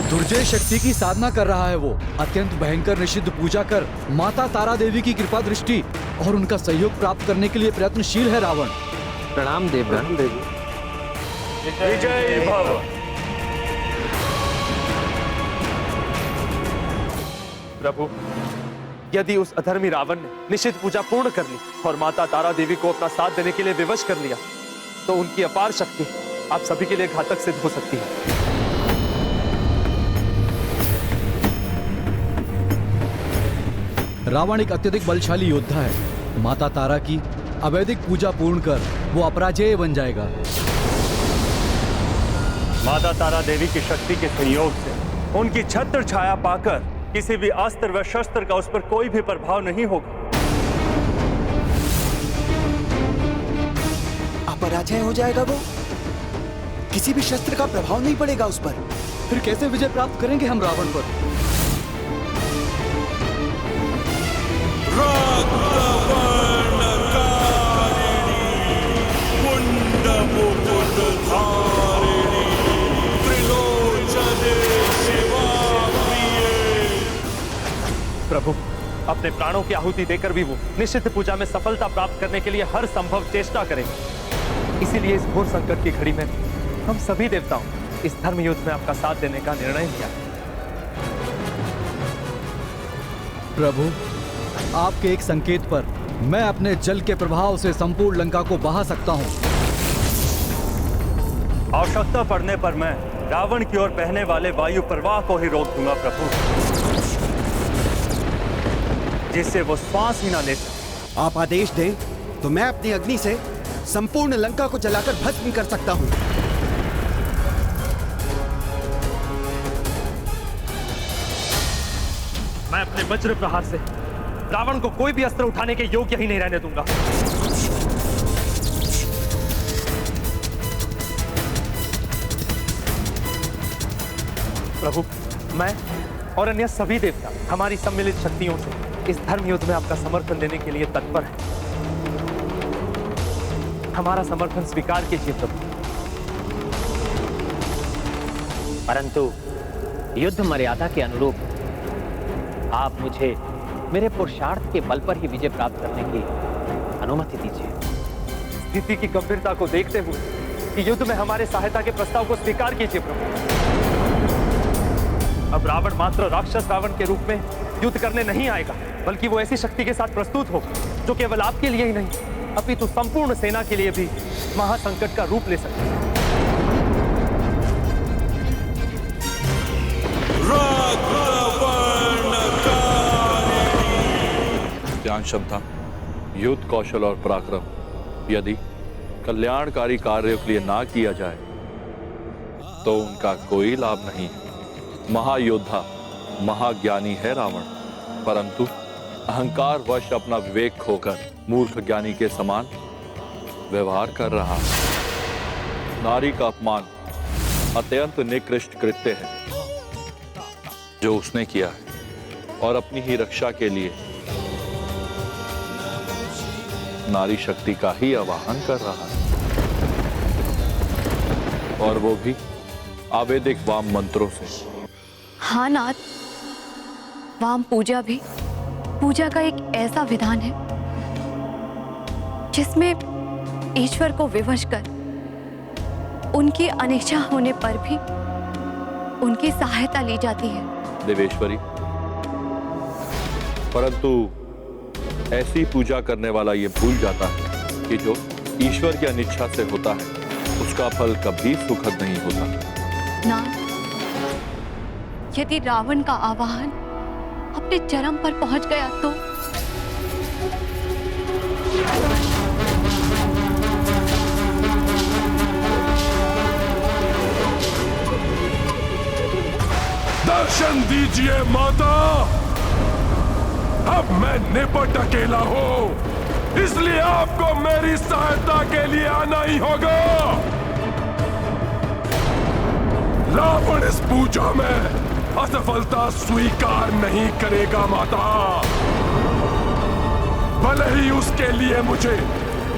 दुर्जय शक्ति की साधना कर रहा है वो। अत्यंत भयंकर निषिद्ध पूजा कर माता तारा देवी की कृपा दृष्टि और उनका सहयोग प्राप्त करने के लिए प्रयत्नशील है रावण। प्रणाम देवगण। विजय भव। प्रभु, यदि उस अधर्मी रावण ने निषिद्ध पूजा पूर्ण कर ली और माता तारा देवी को अपना साथ देने के लिए विवश कर लिया, तो उनकी अपार शक्ति आप सभी के लिए घातक सिद्ध हो सकती है। रावण एक अत्यधिक बलशाली योद्धा है। माता तारा की अवैधिक पूजा पूर्ण कर वो अपराजेय बन जाएगा। माता तारा देवी की शक्ति के संयोग से उनकी छत्र छाया पाकर किसी भी अस्त्र व शस्त्र का उस पर कोई भी प्रभाव नहीं होगा। अपराजय हो जाएगा वो, किसी भी शस्त्र का प्रभाव नहीं पड़ेगा उस पर। फिर कैसे विजय प्राप्त करेंगे हम रावण पर? प्रभु, अपने प्राणों की आहुति देकर भी वो निश्चित पूजा में सफलता प्राप्त करने के लिए हर संभव चेष्टा करेंगे। इसीलिए इस घोर संकट की घड़ी में हम सभी देवताओं इस धर्म युद्ध में आपका साथ देने का निर्णय लिया। प्रभु, आपके एक संकेत पर मैं अपने जल के प्रभाव से संपूर्ण लंका को बहा सकता हूँ। आवश्यकता पड़ने पर मैं रावण की ओर बहने वाले वायु प्रवाह को ही रोक दूंगा प्रभु, जिससे वो श्वास ही ना ले सके। आप आदेश दें तो मैं अपनी अग्नि से संपूर्ण लंका को जलाकर भस्म कर सकता हूँ। मैं अपने वज्र प्रहार से रावण को कोई भी अस्त्र उठाने के योग्य ही नहीं रहने दूंगा। प्रभु, मैं और अन्य सभी देवता हमारी सम्मिलित शक्तियों से इस धर्म युद्ध में आपका समर्थन देने के लिए तत्पर हैं। हमारा समर्थन स्वीकार कीजिए प्रभु। परंतु युद्ध मर्यादा के अनुरूप आप मुझे मेरे पुरुषार्थ के बल पर ही विजय प्राप्त करने की अनुमति दीजिए। स्थिति की गंभीरता को देखते हुए युद्ध में हमारे सहायता के प्रस्ताव को स्वीकार कीजिए प्रभु। अब रावण मात्र राक्षस रावण के रूप में युद्ध करने नहीं आएगा, बल्कि वो ऐसी शक्ति के साथ प्रस्तुत होगा जो केवल आपके लिए ही नहीं अपितु संपूर्ण सेना के लिए भी महासंकट का रूप ले सकती है। ज्ञान क्षमता, युद्ध कौशल और पराक्रम यदि कल्याणकारी कार्यों के लिए ना किया जाए तो उनका कोई लाभ नहीं। महायोद्धा, महाज्ञानी है रावण, परंतु अहंकार वश अपना विवेक खोकर मूर्ख ज्ञानी के समान व्यवहार कर रहा है। नारी का अपमान अत्यंत निकृष्ट कृत्य है जो उसने किया है, और अपनी ही रक्षा के लिए नारी शक्ति का ही आवाहन कर रहा है, और वो भी आवेदिक वाम मंत्रों से। हाँ नाथ, वाम पूजा भी पूजा का एक ऐसा विधान है जिसमें ईश्वर को विवश कर उनकी अनिच्छा होने पर भी उनकी सहायता ली जाती है। देवेश्वरी, परंतु ऐसी पूजा करने वाला ये भूल जाता है कि जो ईश्वर की अनिच्छा से होता है उसका फल कभी सुखद नहीं होता। नाथ, यदि रावण का आवाहन अपने चरम पर पहुंच गया तो दर्शन दीजिए माता, अब मैं निपट अकेला हूं, इसलिए आपको मेरी सहायता के लिए आना ही होगा। रावण इस पूजा में असफलता स्वीकार नहीं करेगा माता, भले ही उसके लिए मुझे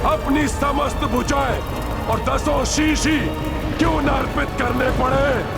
अपनी समस्त भुजाएं और 10 शीश ही क्यों न अर्पित करने पड़े।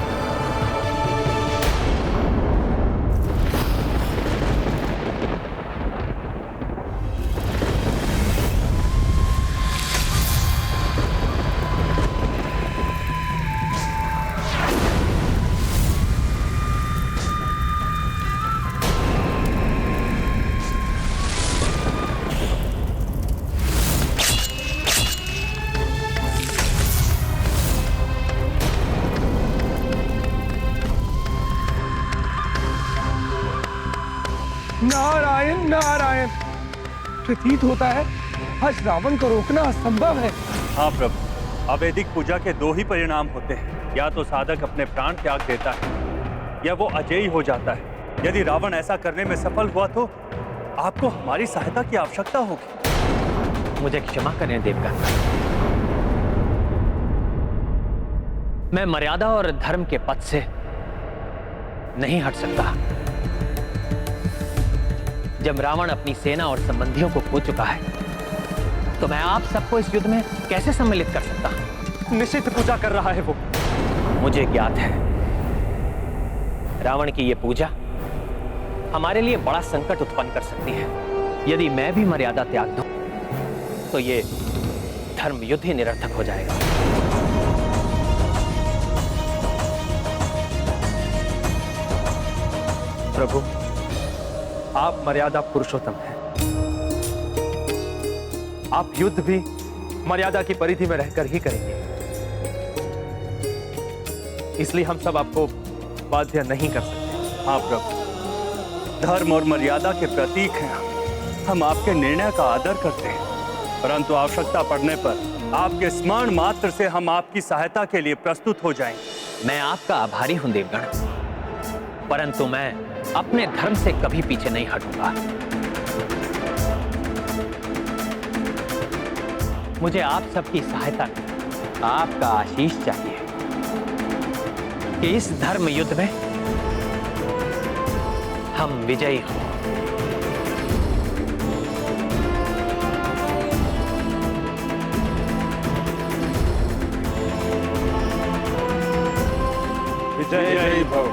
नारायण नारायण, प्रतीत होता है आज रावण को रोकना असंभव है। हाँ प्रभु, अवैदिक पूजा के 2 ही परिणाम होते हैं, या तो साधक अपने प्राण त्याग देता है या वो अजेय हो जाता है। यदि रावण ऐसा करने में सफल हुआ तो आपको हमारी सहायता की आवश्यकता होगी। मुझे क्षमा करें देवगण, मैं मर्यादा और धर्म के पथ से नहीं हट सकता। जब रावण अपनी सेना और संबंधियों को खो चुका है तो मैं आप सबको इस युद्ध में कैसे सम्मिलित कर सकता हूं? निश्चित पूजा कर रहा है वो। मुझे ज्ञात है रावण की ये पूजा हमारे लिए बड़ा संकट उत्पन्न कर सकती है। यदि मैं भी मर्यादा त्याग दूं तो ये धर्म युद्ध ही निरर्थक हो जाएगा। प्रभु, आप मर्यादा पुरुषोत्तम हैं। आप युद्ध भी मर्यादा की परिधि में रहकर ही करेंगे, इसलिए हम सब आपको बाध्य नहीं कर सकते। हाँ प्रभु, धर्म और मर्यादा के प्रतीक हैं हम आपके निर्णय का आदर करते हैं, परंतु आवश्यकता पड़ने पर आपके स्मरण मात्र से हम आपकी सहायता के लिए प्रस्तुत हो जाएंगे। मैं आपका आभारी हूं देवगण, परंतु मैं अपने धर्म से कभी पीछे नहीं हटूंगा। मुझे आप सबकी सहायता नहीं, आपका आशीष चाहिए कि इस धर्म युद्ध में हम विजयी हों। जय जय भव।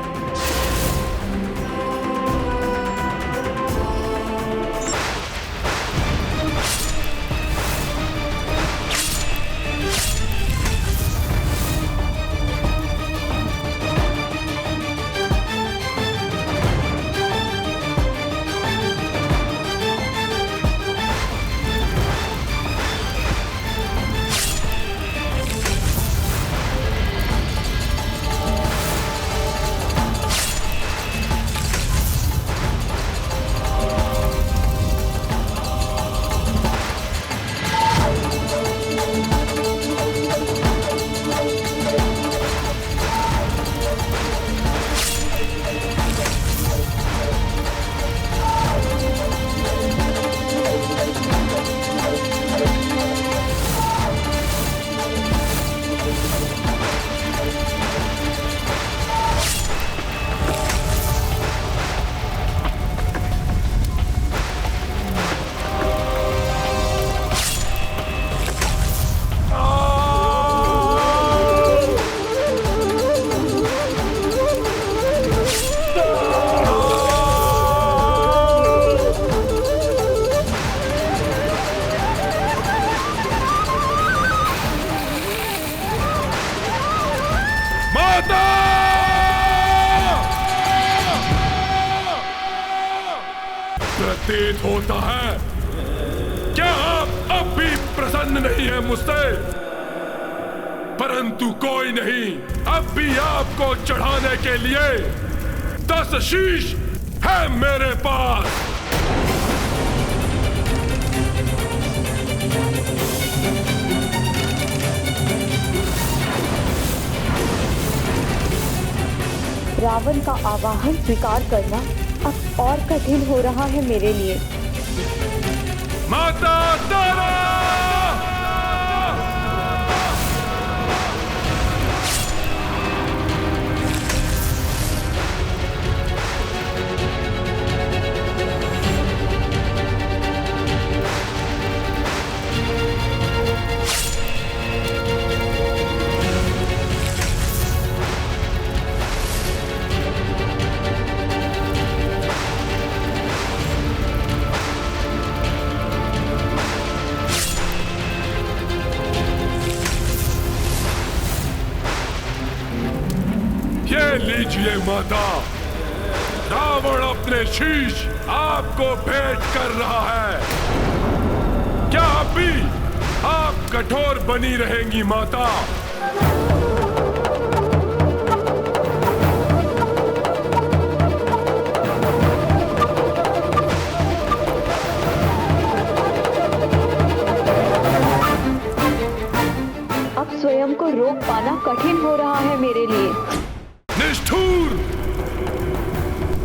प्रतीत होता है क्या आप अब भी प्रसन्न नहीं है मुझसे? परंतु कोई नहीं, अब भी आपको चढ़ाने के लिए 10 शीश है मेरे पास। रावण का आवाहन स्वीकार करना अब और कठिन हो रहा है मेरे लिए। माता तारा! लीजिए माता, रावण अपने शीश आपको भेंट कर रहा है। क्या अभी आप कठोर बनी रहेंगी माता? अब स्वयं को रोक पाना कठिन हो रहा है मेरे लिए। निष्ठुर,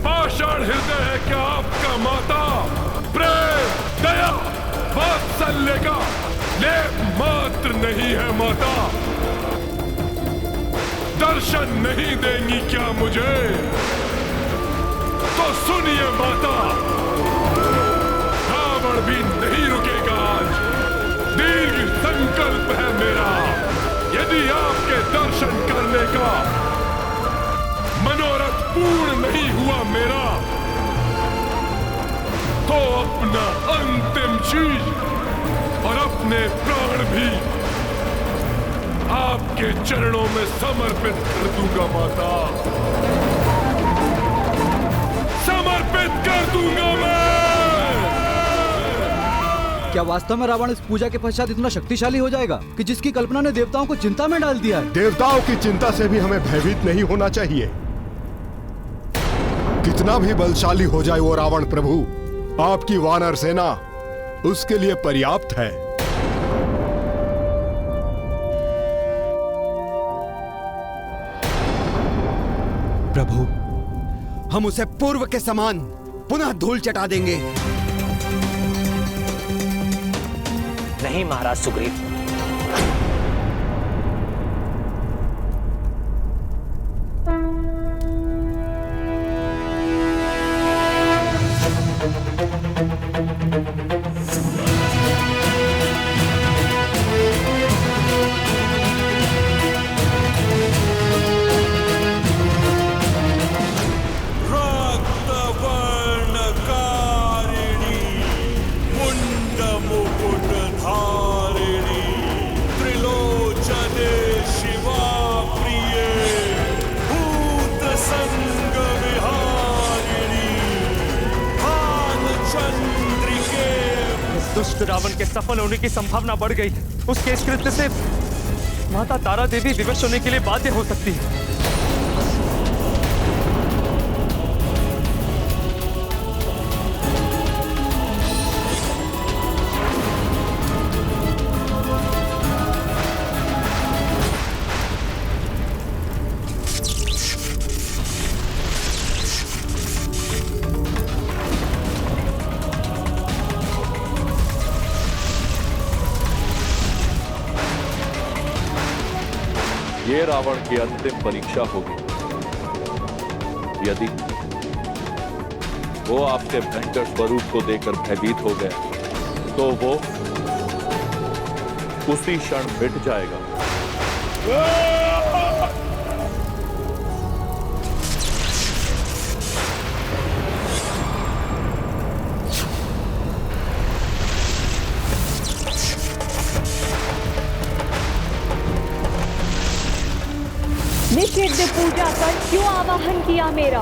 पाषाण हृदय है क्या आपका माता? प्रेम, दया, वात्सल्य का लेप मात्र नहीं है माता? दर्शन नहीं देंगी क्या मुझे? तो सुनिए माता, रावण भी नहीं रुकेगा आज। दीर्घ संकल्प है मेरा, यदि आपके दर्शन करने का मनोरथ पूर्ण नहीं हुआ मेरा, तो अपना अंतिम शीश और अपने प्राण भी आपके चरणों में समर्पित कर दूंगा माता, समर्पित कर दूंगा मैं। क्या वास्तव में रावण इस पूजा के पश्चात इतना शक्तिशाली हो जाएगा कि जिसकी कल्पना ने देवताओं को चिंता में डाल दिया है? देवताओं की चिंता से भी हमें भयभीत नहीं होना चाहिए। कितना भी बलशाली हो जाए वो रावण प्रभु, आपकी वानर सेना उसके लिए पर्याप्त है। प्रभु, हम उसे पूर्व के समान पुनः धूल चटा देंगे। नहीं महाराज सुग्रीव, दुष्ट रावण के सफल होने की संभावना बढ़ गई। उसके इस कृत्य से माता तारा देवी विवश होने के लिए बाध्य हो सकती है। ये रावण की अंतिम परीक्षा होगी। यदि वो आपके भयंकर स्वरूप को देखकर भयभीत हो गया तो वो उसी क्षण मिट जाएगा। निषिद्ध पूजा पर क्यों आवाहन किया मेरा?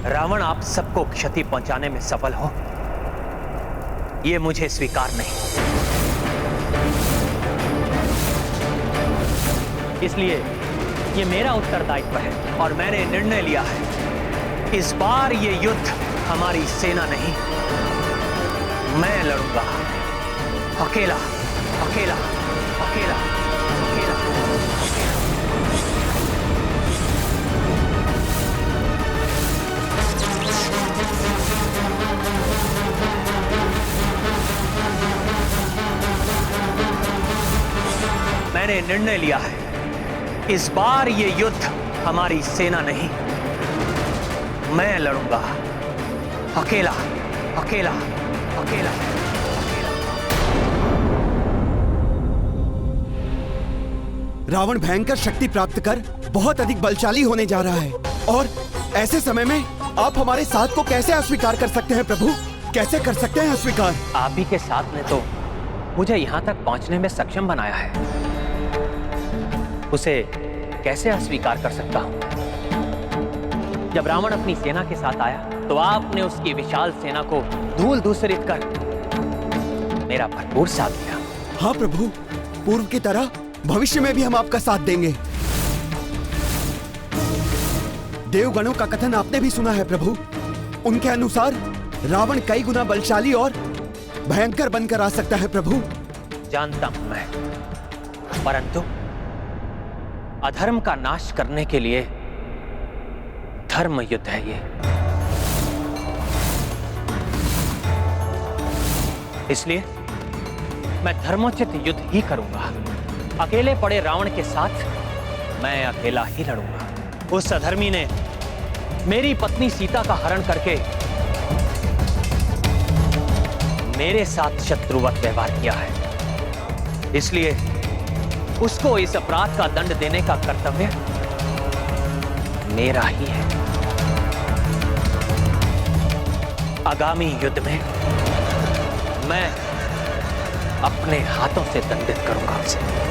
रावण आप सबको क्षति पहुंचाने में सफल हो, ये मुझे स्वीकार नहीं। इसलिए ये मेरा उत्तरदायित्व है और मैंने निर्णय लिया है, इस बार ये युद्ध हमारी सेना नहीं, मैं लड़ूंगा अकेला अकेला अकेला अकेला। मैंने निर्णय लिया है, इस बार ये युद्ध हमारी सेना नहीं, मैं लड़ूंगा अकेला अकेला अकेला। रावण भयंकर शक्ति प्राप्त कर बहुत अधिक बलशाली होने जा रहा है और ऐसे समय में आप हमारे साथ को कैसे अस्वीकार कर सकते हैं प्रभु? कैसे कर सकते हैं अस्वीकार? आप ही के साथ ने तो मुझे यहाँ तक पहुँचने में सक्षम बनाया है, उसे कैसे अस्वीकार कर सकता हूँ? जब रावण अपनी सेना के साथ आया तो आपने उसकी विशाल सेना को धूल धूसरित कर मेरा भरपूर साथ दिया। हाँ प्रभु, पूर्व की तरह भविष्य में भी हम आपका साथ देंगे। देवगणों का कथन आपने भी सुना है प्रभु। उनके अनुसार रावण कई गुना बलशाली और भयंकर बनकर आ सकता है प्रभु। जानता हूं मैं, परंतु अधर्म का नाश करने के लिए धर्म युद्ध है ये। इसलिए मैं धर्मोचित युद्ध ही करूंगा। अकेले पड़े रावण के साथ मैं अकेला ही लड़ूंगा। उस अधर्मी ने मेरी पत्नी सीता का हरण करके मेरे साथ शत्रुवत व्यवहार किया है, इसलिए उसको इस अपराध का दंड देने का कर्तव्य मेरा ही है। आगामी युद्ध में मैं अपने हाथों से दंडित करूंगा उसे।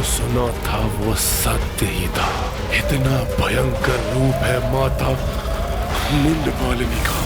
सुना था वो सत्य ही था। इतना भयंकर रूप है माता मुंड मालिनी का।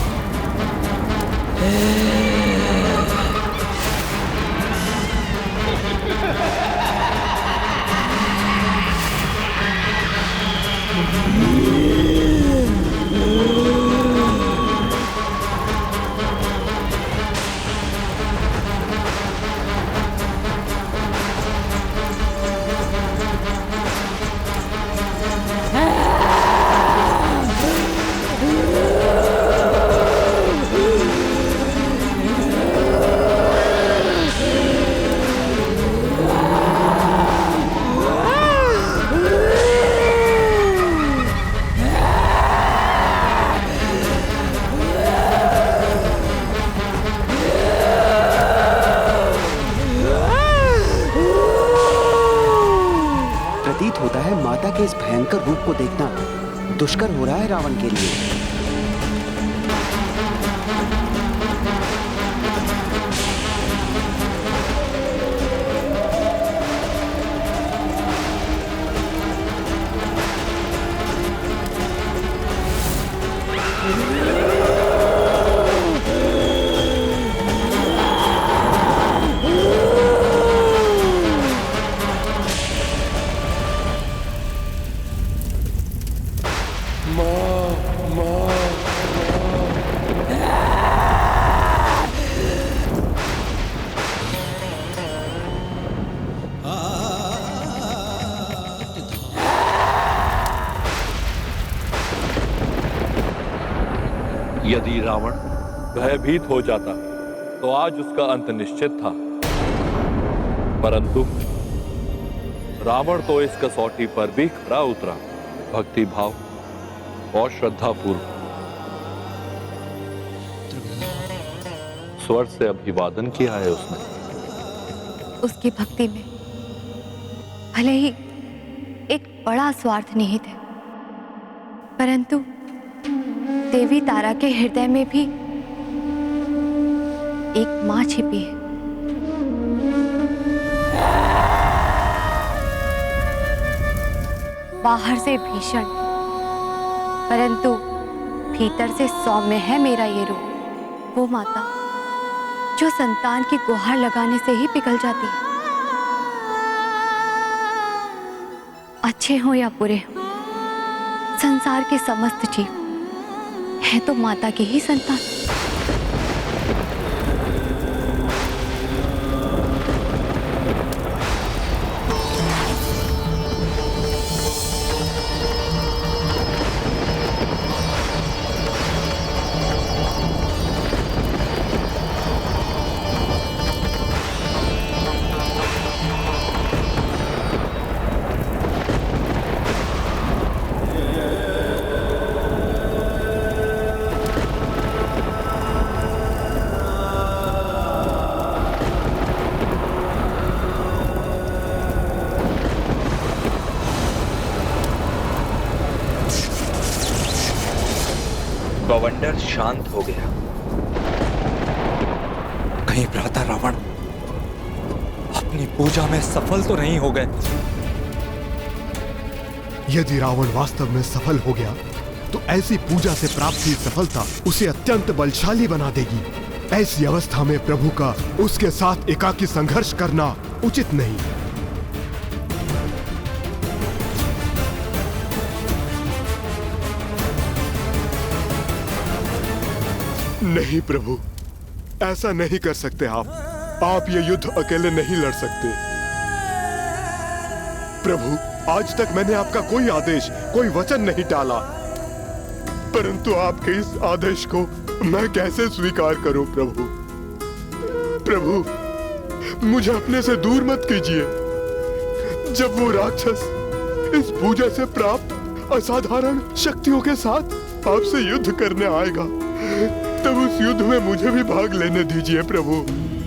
इस भयंकर रूप को देखना दुष्कर हो रहा है रावण के लिए। यदि रावण भयभीत हो जाता तो आज उसका अंत निश्चित था, परंतु रावण तो इस कसौटी पर भी खरा उतरा। भक्ति भाव और श्रद्धा पूर्वक स्वर से अभिवादन किया है उसने। उसकी भक्ति में भले ही एक बड़ा स्वार्थ निहित है, परंतु देवी तारा के हृदय में भी एक मां छिपी है। बाहर से भीषण, परंतु भीतर से सौम्य है मेरा ये रूप। वो माता जो संतान की गुहार लगाने से ही पिघल जाती है। अच्छे हो या बुरे हो, संसार के समस्त जीव है तो माता की ही संतान। बवंडर शांत हो गया। कहीं भ्राता रावण अपनी पूजा में सफल तो नहीं हो गए? यदि रावण वास्तव में सफल हो गया तो ऐसी पूजा से प्राप्त हुई सफलता उसे अत्यंत बलशाली बना देगी। ऐसी अवस्था में प्रभु का उसके साथ एकाकी संघर्ष करना उचित नहीं। नहीं प्रभु, ऐसा नहीं कर सकते आप ये युद्ध अकेले नहीं लड़ सकते। प्रभु, आज तक मैंने आपका कोई आदेश, कोई वचन नहीं टाला, परंतु आपके इस आदेश को मैं कैसे स्वीकार करूं प्रभु? प्रभु, मुझे अपने से दूर मत कीजिए। जब वो राक्षस इस पूजा से प्राप्त असाधारण शक्तियों के साथ आपसे युद्ध करने आएगा, तब उस युद्ध में मुझे भी भाग लेने दीजिए प्रभु,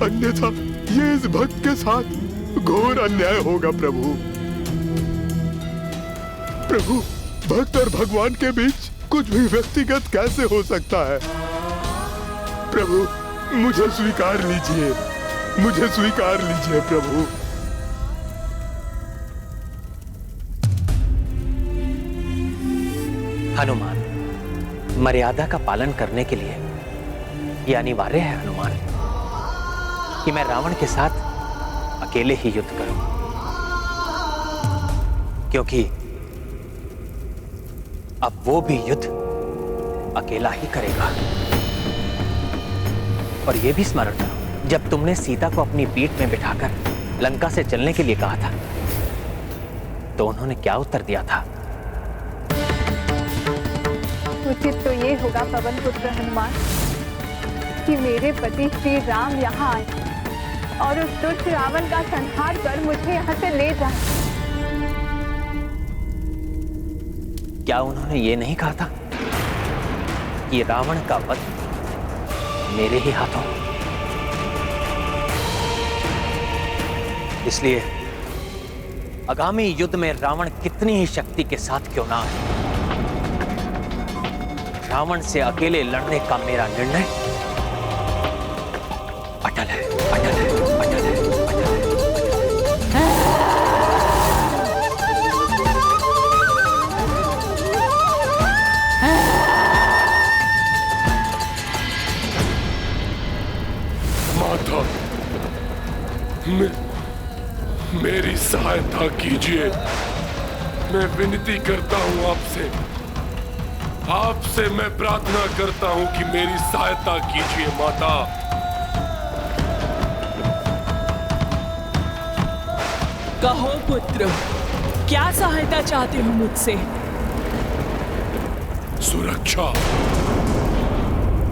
अन्यथा ये इस भक्त के साथ घोर अन्याय होगा प्रभु। प्रभु, भक्त और भगवान के बीच कुछ भी व्यक्तिगत कैसे हो सकता है? प्रभु, मुझे स्वीकार लीजिए, मुझे स्वीकार लीजिए प्रभु। हनुमान, मर्यादा का पालन करने के लिए यह अनिवार्य है हनुमान कि मैं रावण के साथ अकेले ही युद्ध करूं, क्योंकि अब वो भी युद्ध अकेला ही करेगा। और यह भी स्मरण करो, जब तुमने सीता को अपनी पीठ में बिठाकर लंका से चलने के लिए कहा था, तो उन्होंने क्या उत्तर दिया था? उचित तो ये होगा पवन पुत्र हनुमान कि मेरे पति श्री राम यहाँ आए और उस दुष्ट रावण का संहार कर मुझे यहाँ से ले जाए। क्या उन्होंने ये नहीं कहा था कि रावण का वध मेरे ही हाथों? इसलिए आगामी युद्ध में रावण कितनी ही शक्ति के साथ क्यों ना आए, रावण से अकेले लड़ने का मेरा निर्णय अटल है, अटल है, अटल है, अटल है। माता, मेरी सहायता कीजिए। मैं विनती करता हूँ आपसे मैं प्रार्थना करता हूँ कि मेरी सहायता कीजिए माता। कहो पुत्र, क्या सहायता चाहते हो मुझसे? सुरक्षा,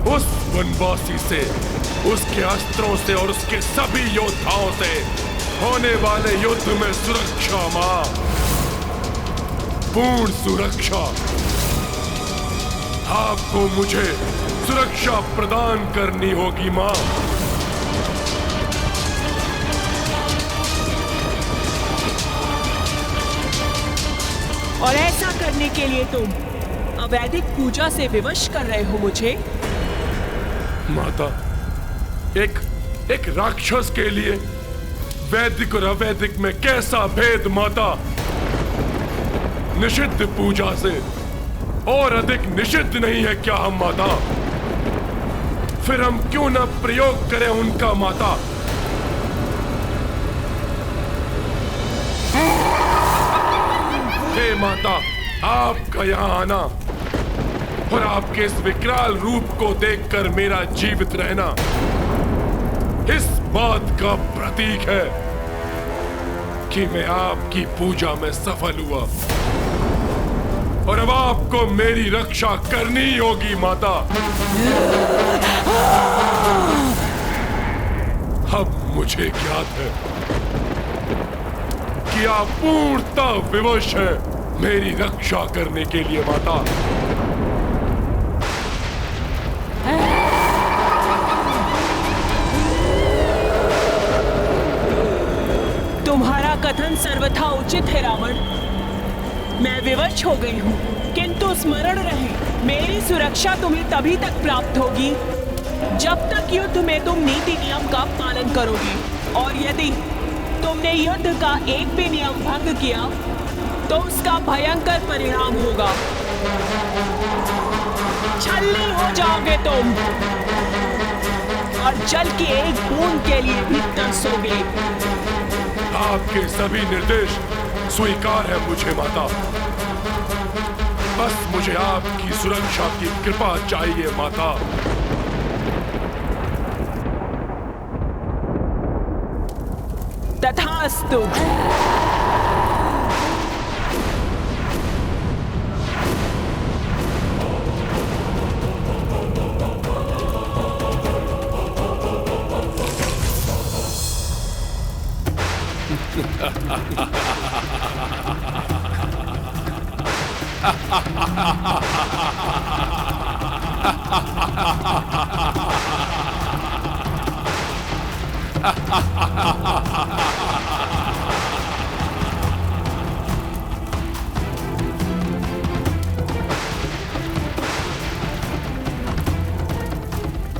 उस वनवासी से, उसके अस्त्रों से और उसके सभी योद्धाओं से होने वाले युद्ध में सुरक्षा मां, पूर्ण सुरक्षा। आपको मुझे सुरक्षा प्रदान करनी होगी मां। और ऐसा करने के लिए तुम अवैधिक पूजा से विवश कर रहे हो मुझे? माता, एक राक्षस के लिए वैदिक और अवैदिक में कैसा भेद माता? निषिद्ध पूजा से और अधिक निषिद्ध नहीं है क्या हम माता? फिर हम क्यों न प्रयोग करें उनका माता? हे माता, आपका यहाँ आना और आपके इस विकराल रूप को देखकर मेरा जीवित रहना इस बात का प्रतीक है कि मैं आपकी पूजा में सफल हुआ और अब आपको मेरी रक्षा करनी होगी माता। अब मुझे ज्ञात है कि आप पूर्णतः विवश हैं मेरी रक्षा करने के लिए माता। तुम्हारा कथन सर्वथा उचित है रावण, मैं विवश हो गई हूँ, किंतु स्मरण रहे मेरी सुरक्षा तुम्हें तभी तक प्राप्त होगी जब तक युद्ध में तुम नीति नियम का पालन करोगे, और यदि तुमने युद्ध का एक भी नियम भंग किया तो उसका भयंकर परिणाम होगा। छलनी हो जाओगे तुम और जल की एक बूंद के लिए भी तरसोगे। आपके सभी निर्देश स्वीकार है मुझे माता, बस मुझे आपकी सुरक्षा की कृपा चाहिए माता। तथास्तु।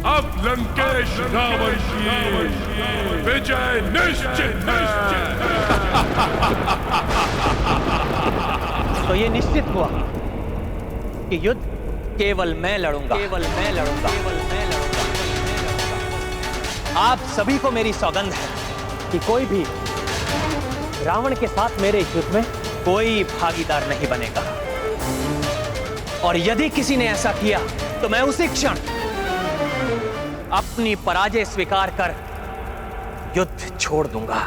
अब लंकेश रावण की विजय निश्चित है। तो ये निश्चित हुआ कि युद्ध केवल मैं लड़ूंगा, केवल मैं लड़ूंगा, केवल मैं लड़ूंगा। आप सभी को मेरी सौगंध है कि कोई भी रावण के साथ मेरे युद्ध में कोई भागीदार नहीं बनेगा, और यदि किसी ने ऐसा किया तो मैं उसी क्षण अपनी पराजय स्वीकार कर युद्ध छोड़ दूंगा।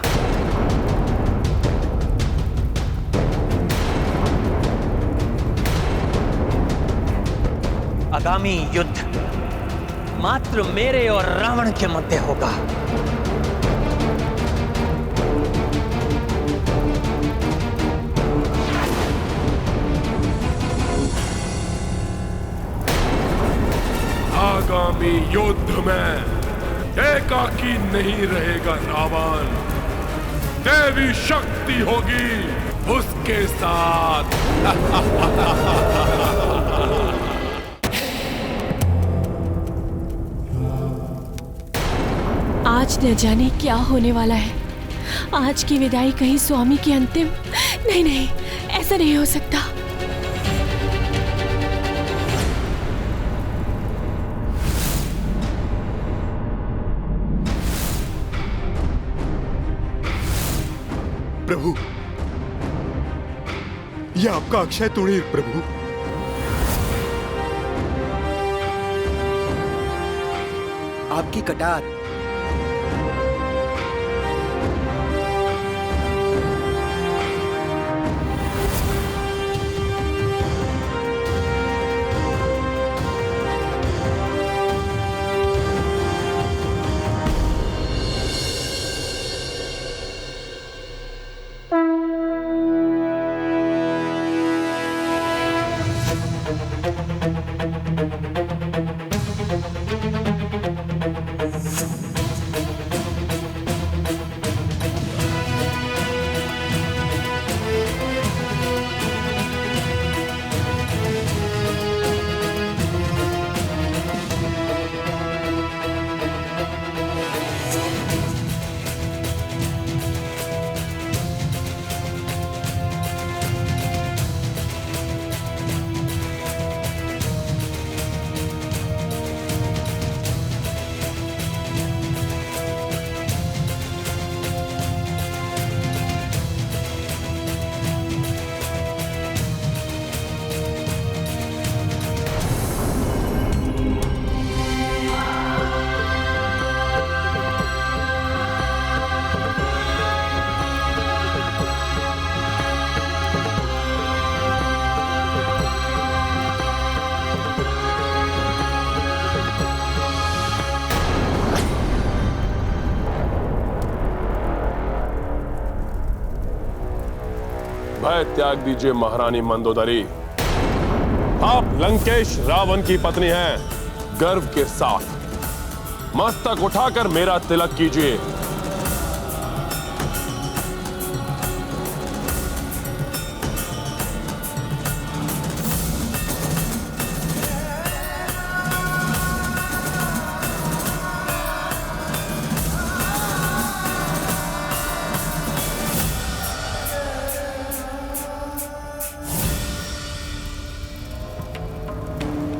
आगामी युद्ध मात्र मेरे और रावण के मध्य होगा। आगामी युद्ध में एकाकी नहीं रहेगा रावण, देवी शक्ति होगी उसके साथ। आज न जाने क्या होने वाला है। आज की विदाई कहीं स्वामी की अंतिम? नहीं नहीं, ऐसा नहीं हो सकता। प्रभु, यह आपका अक्षय तुणीर प्रभु। आपकी कटार। भय त्याग दीजिए महारानी मंदोदरी। आप लंकेश रावण की पत्नी हैं। गर्व के साथ मस्तक उठाकर मेरा तिलक कीजिए।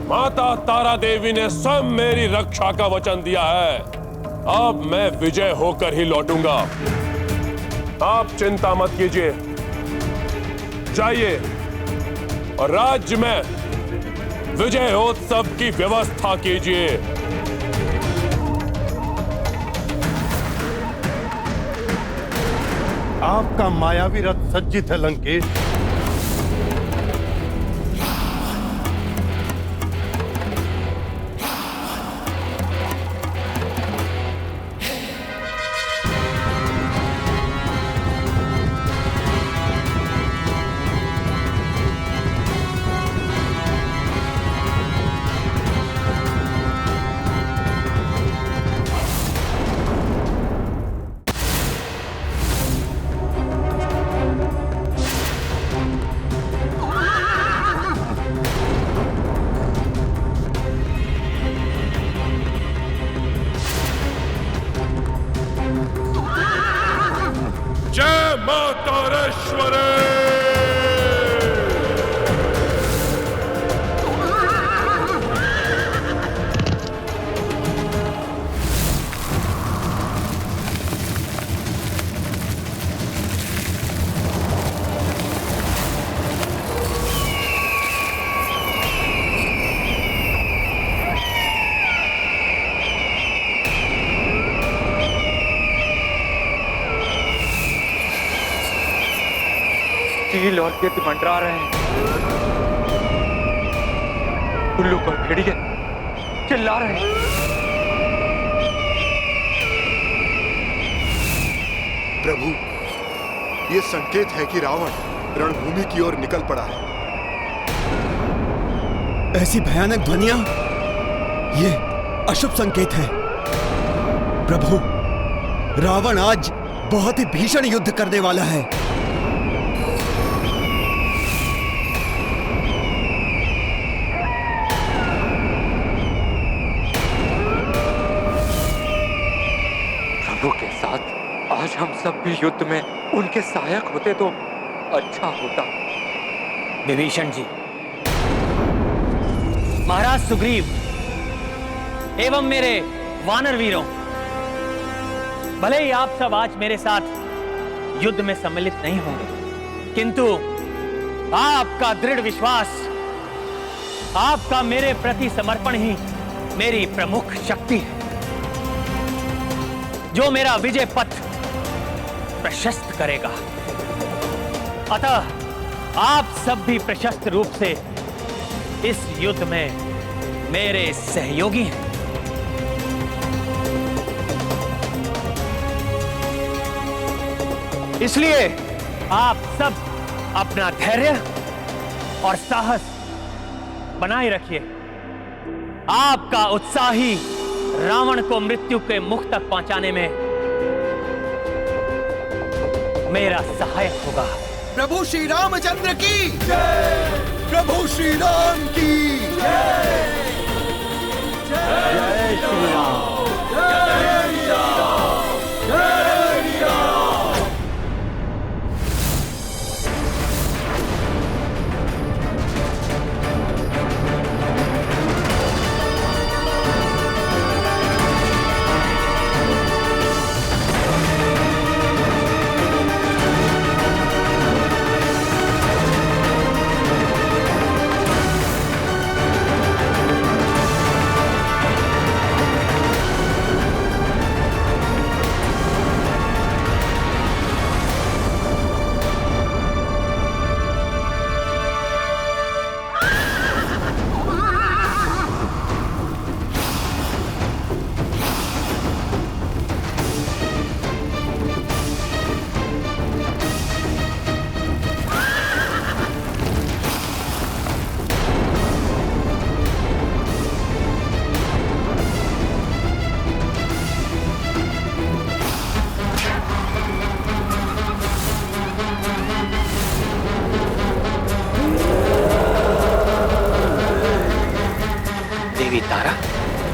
माता तारा देवी ने स्वयं मेरी रक्षा का वचन दिया है। अब मैं विजय होकर ही लौटूंगा। आप चिंता मत कीजिए, जाइए और राज्य में विजयोत्सव की व्यवस्था कीजिए। आपका मायावी रथ सज्जित है लंकेश। जय मातारेश्वरी। चील और गिद्ध मंडरा रहे हैं। उल्लू और भेड़िए चिल्ला रहे हैं। प्रभु, ये संकेत है कि रावण रणभूमि की ओर निकल पड़ा है। ऐसी भयानक ध्वनियां, ये अशुभ संकेत है। प्रभु, रावण आज बहुत ही भीषण युद्ध करने वाला है। प्रभु के साथ आज हम सब भी युद्ध में उनके सहायक होते तो अच्छा होता। विभीषण जी, महाराज सुग्रीव एवं मेरे वानर वीरों, भले ही आप सब आज मेरे साथ युद्ध में सम्मिलित नहीं होंगे, किंतु आपका दृढ़ विश्वास, आपका मेरे प्रति समर्पण ही मेरी प्रमुख शक्ति है, जो मेरा विजय पथ प्रशस्त करेगा। अतः आप सब भी प्रशस्त रूप से इस युद्ध में मेरे सहयोगी हैं। इसलिए आप सब अपना धैर्य और साहस बनाए रखिए। आपका उत्साह ही रावण को मृत्यु के मुख तक पहुंचाने में मेरा सहायक होगा। प्रभु श्री रामचंद्र की जय। प्रभु श्री राम की जय। जय श्री राम। जय श्री राम। जय श्री राम।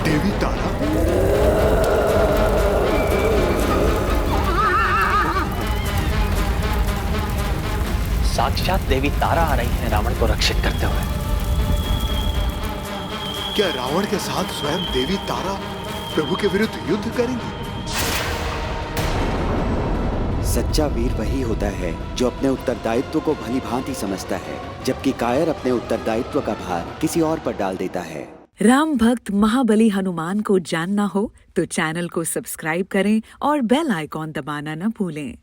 देवी तारा? साक्षात देवी तारा आ रही है रावण को रक्षित करते हुए। क्या रावण के साथ स्वयं देवी तारा प्रभु के विरुद्ध युद्ध करेंगी? सच्चा वीर वही होता है जो अपने उत्तरदायित्व को भली भांति समझता है, जबकि कायर अपने उत्तरदायित्व का भार किसी और पर डाल देता है। राम भक्त महाबली हनुमान को जानना हो तो चैनल को सब्सक्राइब करें और बेल आइकॉन दबाना न भूलें।